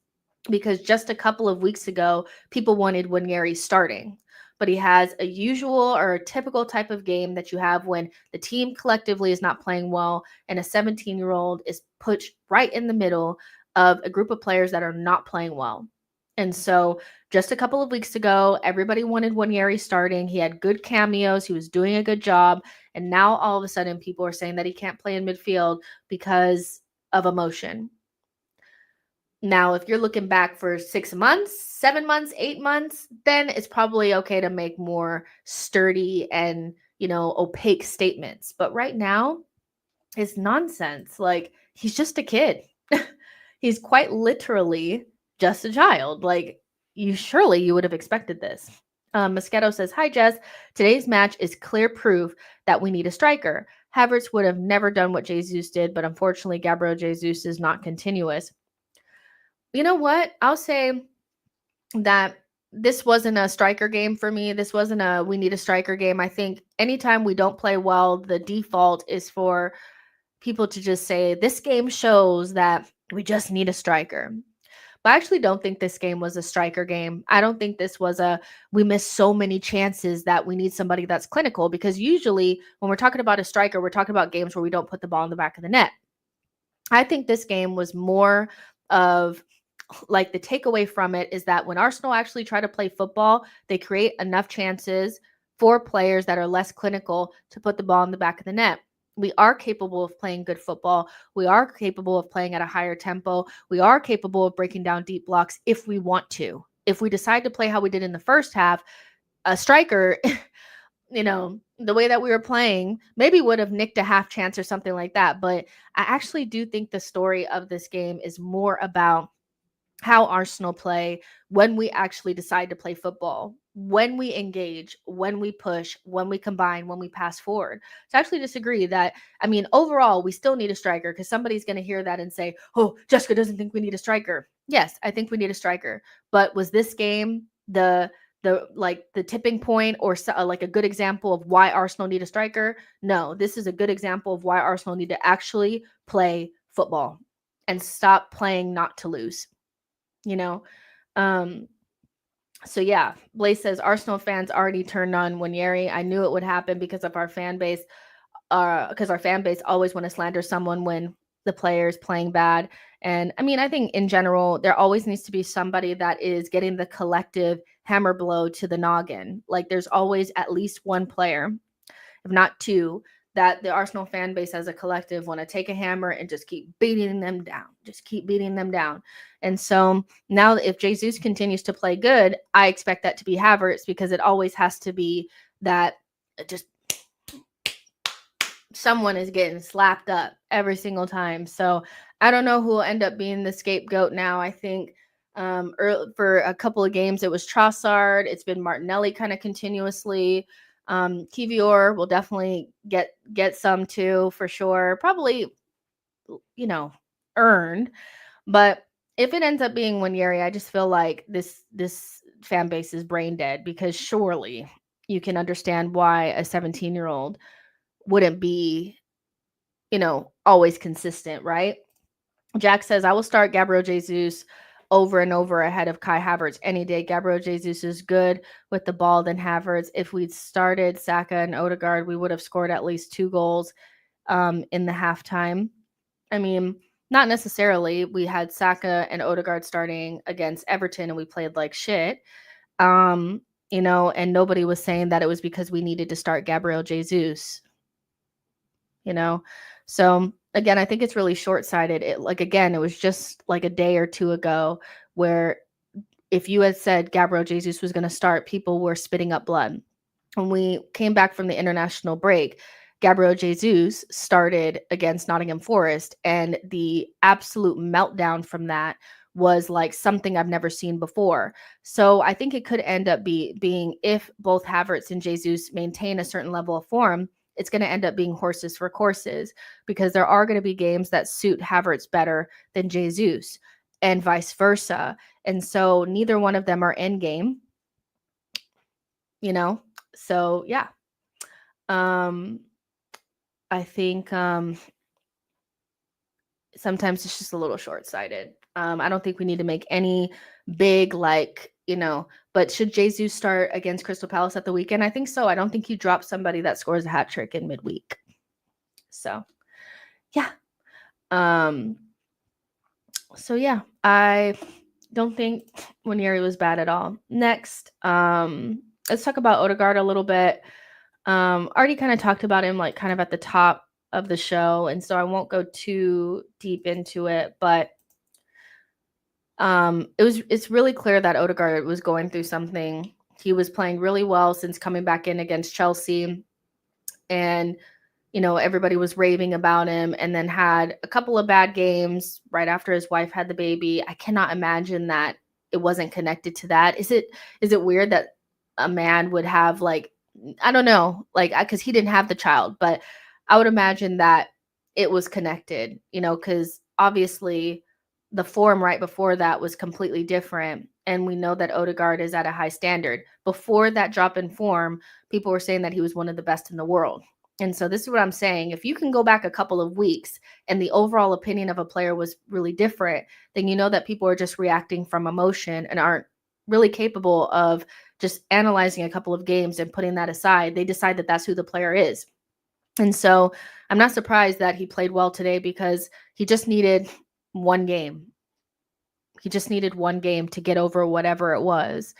because just a couple of weeks ago, people wanted Wanyeri starting. But he has a usual or a typical type of game that you have when the team collectively is not playing well and a 17-year-old is put right in the middle of a group of players that are not playing well. And so just a couple of weeks ago, everybody wanted Wanyeri starting. He had good cameos. He was doing a good job. And now all of a sudden people are saying that he can't play in midfield because of emotion. Now, if you're looking back for 6 months, 7 months, 8 months, then it's probably okay to make more sturdy and, opaque statements. But right now, it's nonsense. Like, he's just a kid. He's quite literally just a child. Like, you would have expected this. Mosquito says, hi, Jess. Today's match is clear proof that we need a striker. Havertz would have never done what Jesus did, but unfortunately, Gabriel Jesus is not continuous. You know what? I'll say that this wasn't a striker game for me. This wasn't a we need a striker game. I think anytime we don't play well, the default is for people to just say this game shows that we just need a striker. But I actually don't think this game was a striker game. I don't think this was we missed so many chances that we need somebody that's clinical, because usually when we're talking about a striker, we're talking about games where we don't put the ball in the back of the net. I think this game was more of like the takeaway from it is that when Arsenal actually try to play football, they create enough chances for players that are less clinical to put the ball in the back of the net. We are capable of playing good football. We are capable of playing at a higher tempo. We are capable of breaking down deep blocks if we want to. If we decide to play how we did in the first half, a striker, the way that we were playing, maybe would have nicked a half chance or something like that. But I actually do think the story of this game is more about how Arsenal play when we actually decide to play football, when we engage, when we push, when we combine, when we pass forward. So I actually disagree that, overall, we still need a striker, because somebody's going to hear that and say, oh, Jessica doesn't think we need a striker. Yes, I think we need a striker. But was this game the the tipping point or like a good example of why Arsenal need a striker. No, this is a good example of why Arsenal need to actually play football and stop playing not to lose, you know? So yeah, Blaze says Arsenal fans already turned on Wanyeri. I knew it would happen because of our fan base. Because our fan base always want to slander someone when the player's playing bad. And I mean, I think in general, there always needs to be somebody that is getting the collective hammer blow to the noggin. Like there's always at least one player, if not two, that the Arsenal fan base as a collective want to take a hammer and just keep beating them down, just keep beating them down. And so now if Jesus continues to play good, I expect that to be Havertz, because it always has to be that just someone is getting slapped up every single time. So I don't know who will end up being the scapegoat now. I think for a couple of games it was Trossard. It's been Martinelli kind of continuously. Kivior will definitely get some too, for sure. Probably, earned. But if it ends up being Wanyeri, I just feel like this fan base is brain dead, because surely you can understand why a 17-year-old wouldn't be, always consistent, right? Jack says, I will start Gabriel Jesus over and over ahead of Kai Havertz any day. Gabriel Jesus is good with the ball than Havertz. If we'd started Saka and Odegaard, we would have scored at least 2 goals in the halftime. I mean, not necessarily. We had Saka and Odegaard starting against Everton and we played like shit. And nobody was saying that it was because we needed to start Gabriel Jesus. So again, I think it's really short-sighted. It was just like a day or two ago where if you had said Gabriel Jesus was going to start, people were spitting up blood. When we came back from the international break, Gabriel Jesus started against Nottingham Forest, and the absolute meltdown from that was like something I've never seen before. So I think it could end up being, if both Havertz and Jesus maintain a certain level of form, it's going to end up being horses for courses, because there are going to be games that suit Havertz better than Jesus and vice versa. And so neither one of them are end game, So yeah. I think sometimes it's just a little short-sighted. I don't think we need to make any big, but should Jesus start against Crystal Palace at the weekend? I think so. I don't think you drop somebody that scores a hat trick in midweek. So, yeah. I don't think Wanyeri was bad at all. Next, let's talk about Odegaard a little bit. Already kind of talked about him kind of at the top of the show, and so I won't go too deep into it, but it's really clear that Odegaard was going through something. He was playing really well since coming back in against Chelsea, and everybody was raving about him, and then had a couple of bad games right after his wife had the baby. I cannot imagine that it wasn't connected to that. Is it weird that a man would have I don't know, because he didn't have the child, but I would imagine that it was connected, because obviously the form right before that was completely different. And we know that Odegaard is at a high standard. Before that drop in form, people were saying that he was one of the best in the world. And so this is what I'm saying. If you can go back a couple of weeks and the overall opinion of a player was really different, then you know that people are just reacting from emotion and aren't really capable of just analyzing a couple of games and putting that aside. They decide that that's who the player is. And so I'm not surprised that he played well today, because he just needed one game. He just needed one game to get over whatever it was.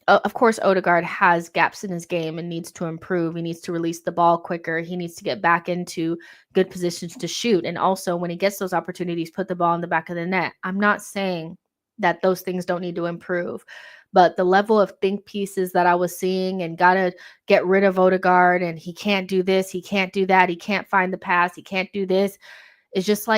Of course, Odegaard has gaps in his game and needs to improve. He needs to release the ball quicker. He needs to get back into good positions to shoot. And also, when he gets those opportunities, put the ball in the back of the net. I'm not saying that those things don't need to improve, but the level of think pieces that I was seeing, and gotta get rid of Odegaard, and he can't do this, he can't do that, he can't find the pass, he can't do this, is just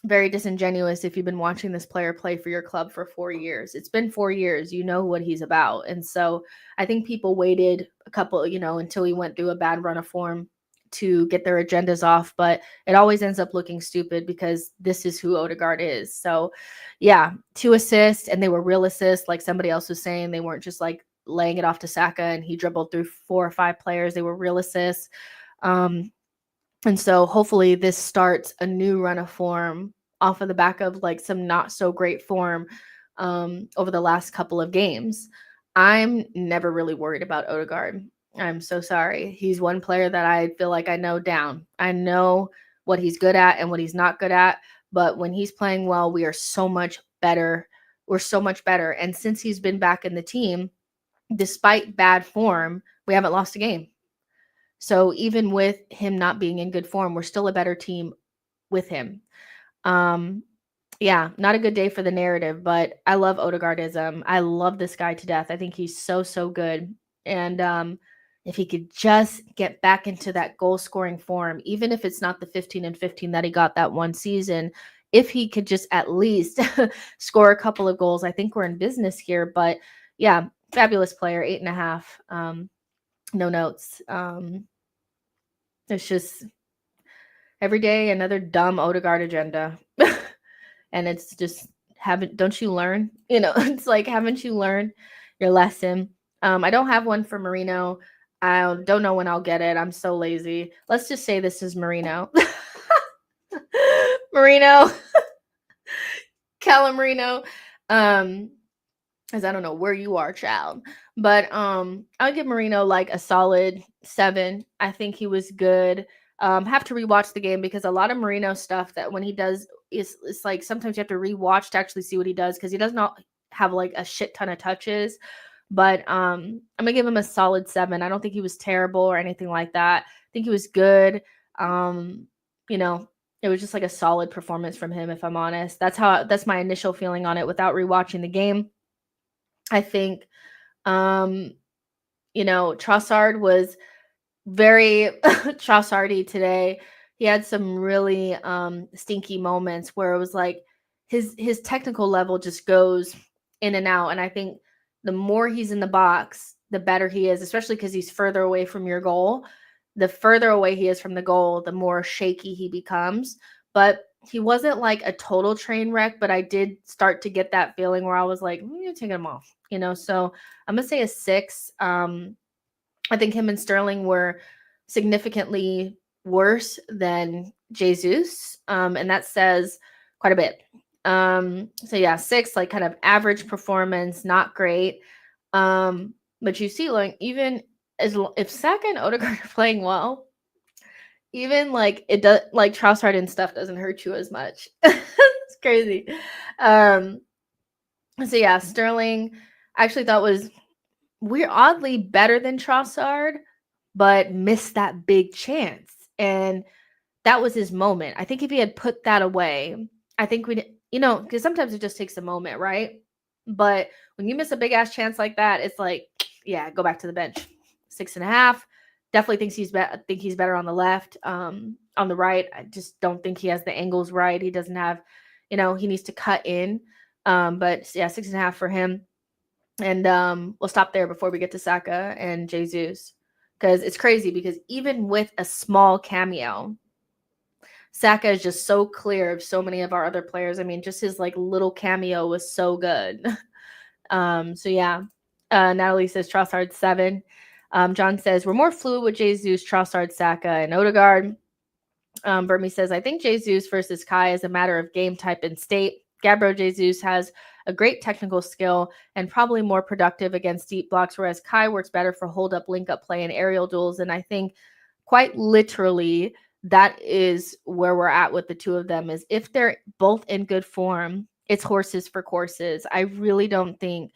very disingenuous if you've been watching this player play for your club for 4 years. It's been 4 years. You know what he's about. And so I think people waited a couple, until he went through a bad run of form to get their agendas off, but it always ends up looking stupid because this is who Odegaard is. So yeah, 2 assists, and they were real assists. Like somebody else was saying, they weren't just like laying it off to Saka and he dribbled through 4 or 5 players. They were real assists. And so hopefully this starts a new run of form off of the back of like some not so great form over the last couple of games. I'm never really worried about Odegaard. I'm so sorry. He's one player that I feel like I know down. I know what he's good at and what he's not good at. But when he's playing well, we are so much better. We're so much better. And since he's been back in the team, despite bad form, we haven't lost a game. So even with him not being in good form, we're still a better team with him. Yeah, not a good day for the narrative, but I love Odegaardism. I love this guy to death. I think he's so, so good. And if he could just get back into that goal scoring form, even if it's not the 15 and 15 that he got that one season, if he could just at least score a couple of goals, I think we're in business here. But yeah, fabulous player, 8.5. No notes. It's just every day another dumb Odegaard agenda. And it's just don't you learn? It's like, haven't you learned your lesson? I don't have one for Marino. I don't know when I'll get it. I'm so lazy. Let's just say this is Marino. Marino. Callum Marino. As I don't know where you are, child. But I'll give Marino like a solid 7. I think he was good. Have to rewatch the game because a lot of Marino stuff that when he does it's like sometimes you have to rewatch to actually see what he does because he does not have like a shit ton of touches. But I'm gonna give him a solid 7. I don't think he was terrible or anything like that. I think he was good. It was just like a solid performance from him, if I'm honest. That's my initial feeling on it without rewatching the game. I think, Trossard was very Trossardy today. He had some really stinky moments where it was like his technical level just goes in and out. And I think the more he's in the box, the better he is, especially because he's further away from your goal. The further away he is from the goal, the more shaky he becomes. But he wasn't like a total train wreck, but I did start to get that feeling where I was like, you're taking him off, So I'm gonna say a 6. I think him and Sterling were significantly worse than Jesus, and that says quite a bit. So yeah, 6, like kind of average performance, not great. But you see, like even if Saka and Odegaard are playing well, even like it does, like Trossard and stuff doesn't hurt you as much. It's crazy. So yeah, Sterling I actually thought was we're oddly better than Trossard, but missed that big chance. And that was his moment. I think if he had put that away, I think we'd, because sometimes it just takes a moment, right? But when you miss a big ass chance like that, it's like, yeah, go back to the bench. 6.5. Definitely think he's better on the left. On the right, I just don't think he has the angles right. He doesn't have, he needs to cut in. But yeah, 6.5 for him. And we'll stop there before we get to Saka and Jesus. Because it's crazy because even with a small cameo, Saka is just so clear of so many of our other players. I mean, just his like little cameo was so good. So yeah, Natalie says Trossard 7. John says we're more fluid with Jesus, Trossard, Saka, and Odegaard. Burmy says I think Jesus versus Kai is a matter of game type and state. Gabriel Jesus has a great technical skill and probably more productive against deep blocks, whereas Kai works better for hold-up, link-up play, and aerial duels. And I think quite literally that is where we're at with the two of them is if they're both in good form, it's horses for courses. I really don't think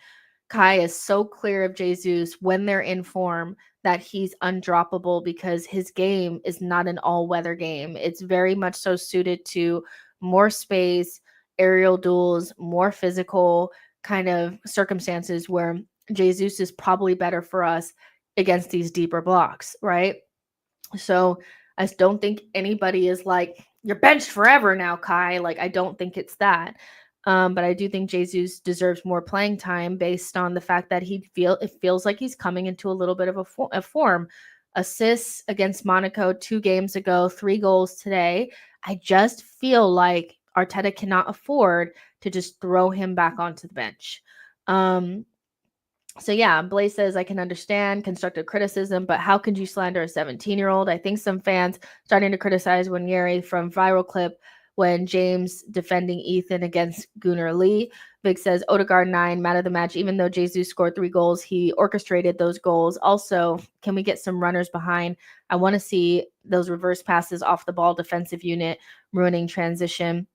Kai is so clear of Jesus when they're in form that he's undroppable because his game is not an all-weather game. It's very much so suited to more space, aerial duels, more physical kind of circumstances where Jesus is probably better for us against these deeper blocks, right? So I just don't think anybody is like, you're benched forever now, Kai. Like, I don't think it's that. But I do think Jesus deserves more playing time based on the fact that it feels like he's coming into a little bit of a form. assists against Monaco 2 games ago, 3 goals today. I just feel like Arteta cannot afford to just throw him back onto the bench. So yeah, Blaze says, I can understand constructive criticism, but how could you slander a 17-year-old? I think some fans starting to criticize Wanyeri from viral clip when James defending Ethan against Gunnar Lee. Vic says, Odegaard 9, man of the match. Even though Jesus scored 3 goals, he orchestrated those goals. Also, can we get some runners behind? I want to see those reverse passes off the ball defensive unit, ruining transition.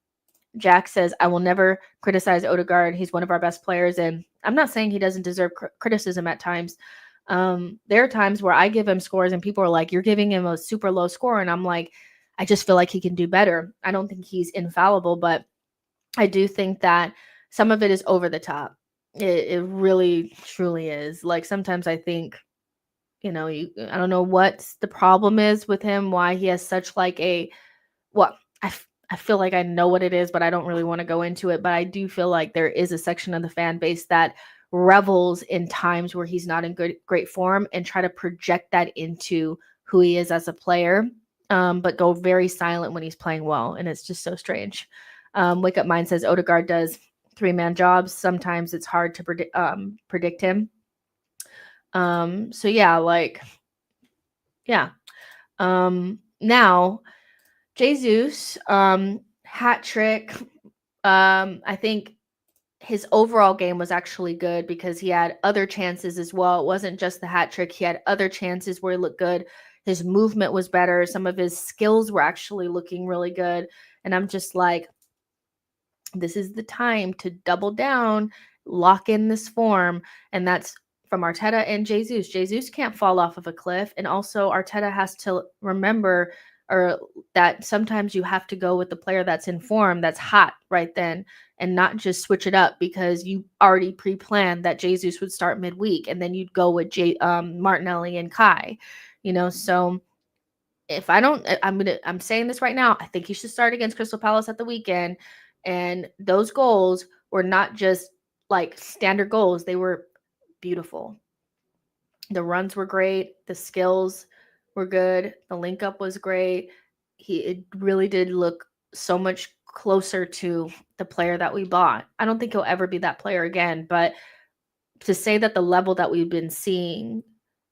Jack says, I will never criticize Odegaard. He's one of our best players. And I'm not saying he doesn't deserve criticism at times. There are times where I give him scores and people are like, you're giving him a super low score. And I'm like, I just feel like he can do better. I don't think he's infallible, but I do think that some of it is over the top. It really, truly is. Like sometimes I think, I don't know what the problem is with him, why he has such like I feel like I know what it is, but I don't really want to go into it. But I do feel like there is a section of the fan base that revels in times where he's not in great form and try to project that into who he is as a player, but go very silent when he's playing well. And it's just so strange. Wake Up Mind says Odegaard does 3-man jobs. Sometimes it's hard to predict him. So yeah. Now, Jesus, hat trick. I think his overall game was actually good because he had other chances as well. It wasn't just the hat trick. He had other chances where he looked good. His movement was better. Some of his skills were actually looking really good. And I'm just like, this is the time to double down, lock in this form. And that's from Arteta and Jesus. Jesus can't fall off of a cliff. And also Arteta has to remember that sometimes you have to go with the player that's in form, that's hot right then, and not just switch it up because you already pre-planned that Jesus would start midweek and then you'd go with Martinelli and Kai, so if I'm saying this right now, I think he should start against Crystal Palace at the weekend. And those goals were not just like standard goals. They were beautiful. The runs were great. The skills were good. The link up was great. It really did look so much closer to the player that we bought. I don't think he'll ever be that player again, but to say that the level that we've been seeing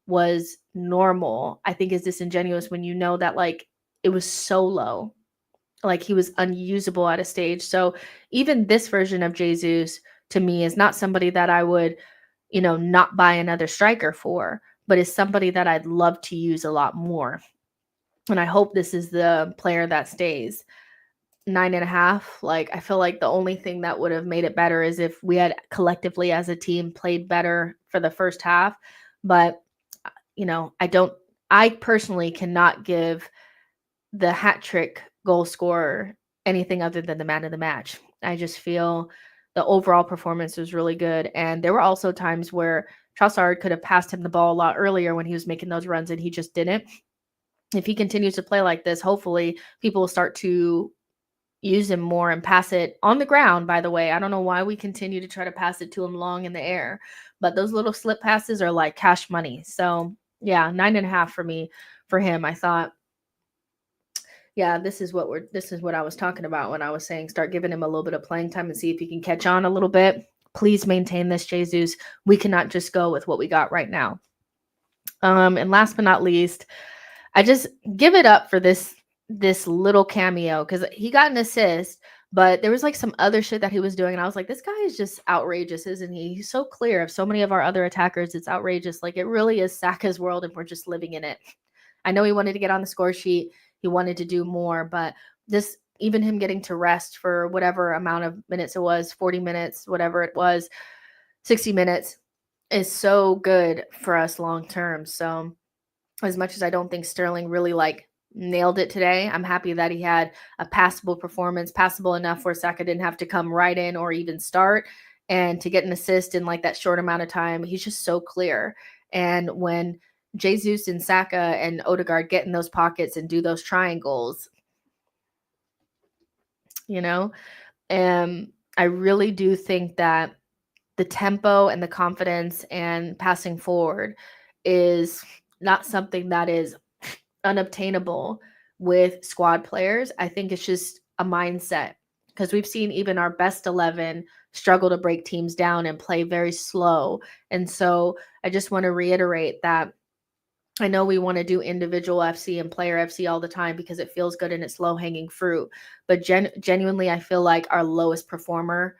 was normal, I think is disingenuous when you know that like it was so low. Like he was unusable at a stage. So even this version of Jesus to me is not somebody that I would, not buy another striker for, but is somebody that I'd love to use a lot more. And I hope this is the player that stays. 9.5. Like, I feel like the only thing that would have made it better is if we had collectively as a team played better for the first half. But, I personally cannot give the hat trick goal scorer anything other than the man of the match. I just feel the overall performance was really good. And there were also times where Trossard could have passed him the ball a lot earlier when he was making those runs and he just didn't. If he continues to play like this, hopefully people will start to use him more and pass it on the ground, by the way. I don't know why we continue to try to pass it to him long in the air, but those little slip passes are like cash money. So yeah, 9.5 for him. I thought, yeah, this is what I was talking about when I was saying start giving him a little bit of playing time and see if he can catch on a little bit. Please maintain this, Jesus. We cannot just go with what we got right now. And last but not least, I just give it up for this little cameo because he got an assist, but there was like some other shit that he was doing. And I was like, this guy is just outrageous, isn't he? He's so clear of so many of our other attackers. It's outrageous. Like it really is Saka's world and we're just living in it. I know he wanted to get on the score sheet. He wanted to do more, but even him getting to rest for whatever amount of minutes it was, 40 minutes, whatever it was, 60 minutes is so good for us long term. So as much as I don't think Sterling really like nailed it today, I'm happy that he had a passable performance, passable enough where Saka didn't have to come right in or even start, and to get an assist in like that short amount of time. He's just so clear. And when Jesus and Saka and Odegaard get in those pockets and do those triangles, I really do think that the tempo and the confidence and passing forward is not something that is unobtainable with squad players. I think it's just a mindset, because we've seen even our best 11 struggle to break teams down and play very slow. And so I just want to reiterate that I know we want to do individual FC and player FC all the time because it feels good and it's low hanging fruit. But genuinely, I feel like our lowest performer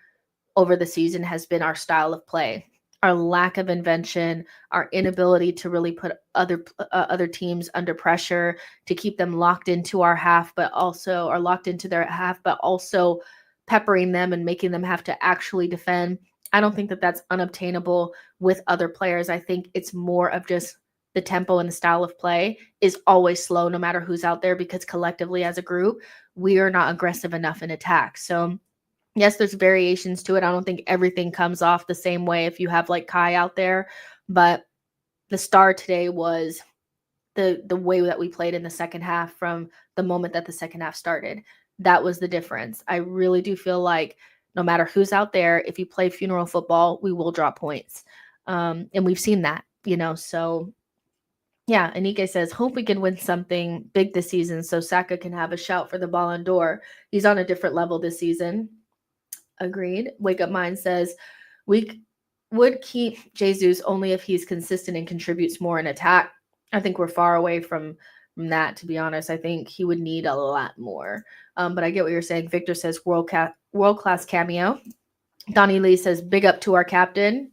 over the season has been our style of play, our lack of invention, our inability to really put other teams under pressure, to keep them locked into our half, but also are locked into their half, but also peppering them and making them have to actually defend. I don't think that that's unobtainable with other players. I think it's more of just the tempo and the style of play is always slow no matter who's out there, because collectively as a group, we are not aggressive enough in attack. So yes, there's variations to it. I don't think everything comes off the same way if you have like Kai out there, but the star today was the way that we played in the second half from the moment that the second half started. That was the difference. I really do feel like no matter who's out there, if you play funeral football, we will drop points. And we've seen that, so yeah, Anike says, hope we can win something big this season so Saka can have a shout for the Ballon d'Or. He's on a different level this season. Agreed. Wake Up Mind says, we would keep Jesus only if he's consistent and contributes more in attack. I think we're far away from that, to be honest. I think he would need a lot more. But I get what you're saying. Victor says, world-class cameo. Donnie Lee says, big up to our captain.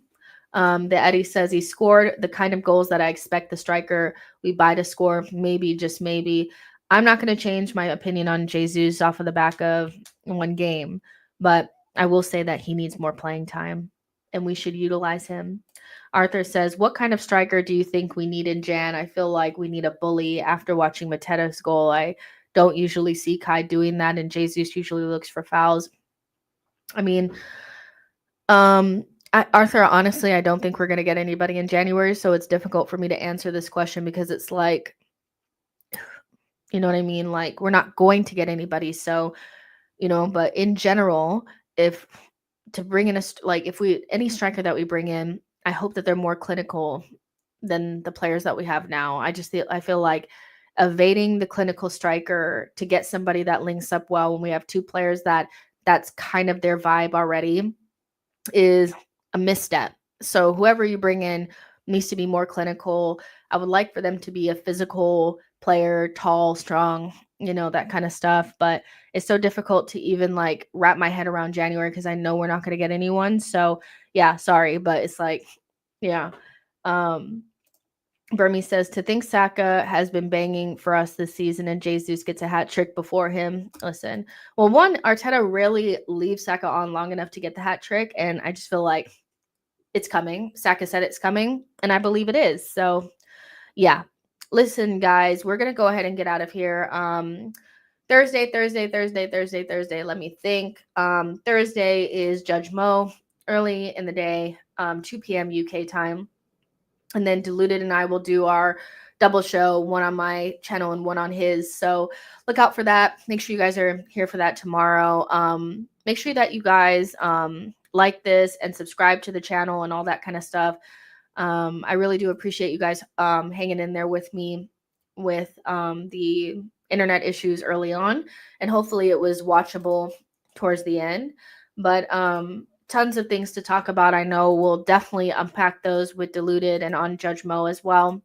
The Eddie says he scored the kind of goals that I expect the striker we buy to score. Maybe, just maybe. I'm not going to change my opinion on Jesus off of the back of one game, but I will say that he needs more playing time and we should utilize him. Arthur says, what kind of striker do you think we need in Jan? I feel like we need a bully. After watching Mateta's goal, I don't usually see Kai doing that, and Jesus usually looks for fouls. I mean, Arthur, honestly, I don't think we're going to get anybody in January, so it's difficult for me to answer this question because it's like, you know what I mean? Like, we're not going to get anybody. So, but in general, if to bring in any striker that we bring in, I hope that they're more clinical than the players that we have now. I feel like evading the clinical striker to get somebody that links up well when we have two players that's kind of their vibe already is a misstep. So whoever you bring in needs to be more clinical. I would like for them to be a physical player, tall, strong, that kind of stuff. But it's so difficult to even like wrap my head around January because I know we're not going to get anyone. So yeah, sorry, but it's like, yeah. Burmese says, to think Saka has been banging for us this season and Jesus gets a hat trick before him. Listen, well, one, Arteta rarely leaves Saka on long enough to get the hat trick, and I just feel like it's coming. Saka said it's coming, and I believe it is. So, yeah. Listen, guys, we're going to go ahead and get out of here. Thursday. Let me think. Thursday is Judge Mo early in the day, 2 p.m. UK time. And then Diluted and I will do our double show, one on my channel and one on his. So look out for that. Make sure you guys are here for that tomorrow. Make sure that you guys like this and subscribe to the channel and all that kind of stuff. I really do appreciate you guys hanging in there with me with the internet issues early on. And hopefully it was watchable towards the end. But tons of things to talk about. I know we'll definitely unpack those with Diluted and on Judge Mo as well.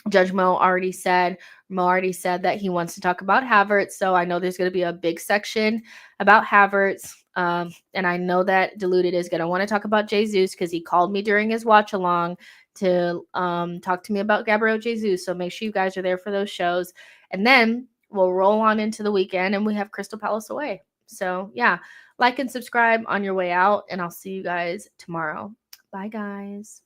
Judge Mo already said that he wants to talk about Havertz. So I know there's going to be a big section about Havertz. And I know that Diluted is going to want to talk about Jesus because he called me during his watch along to talk to me about Gabriel Jesus. So make sure you guys are there for those shows. And then we'll roll on into the weekend and we have Crystal Palace away. So yeah, like and subscribe on your way out, and I'll see you guys tomorrow. Bye, guys.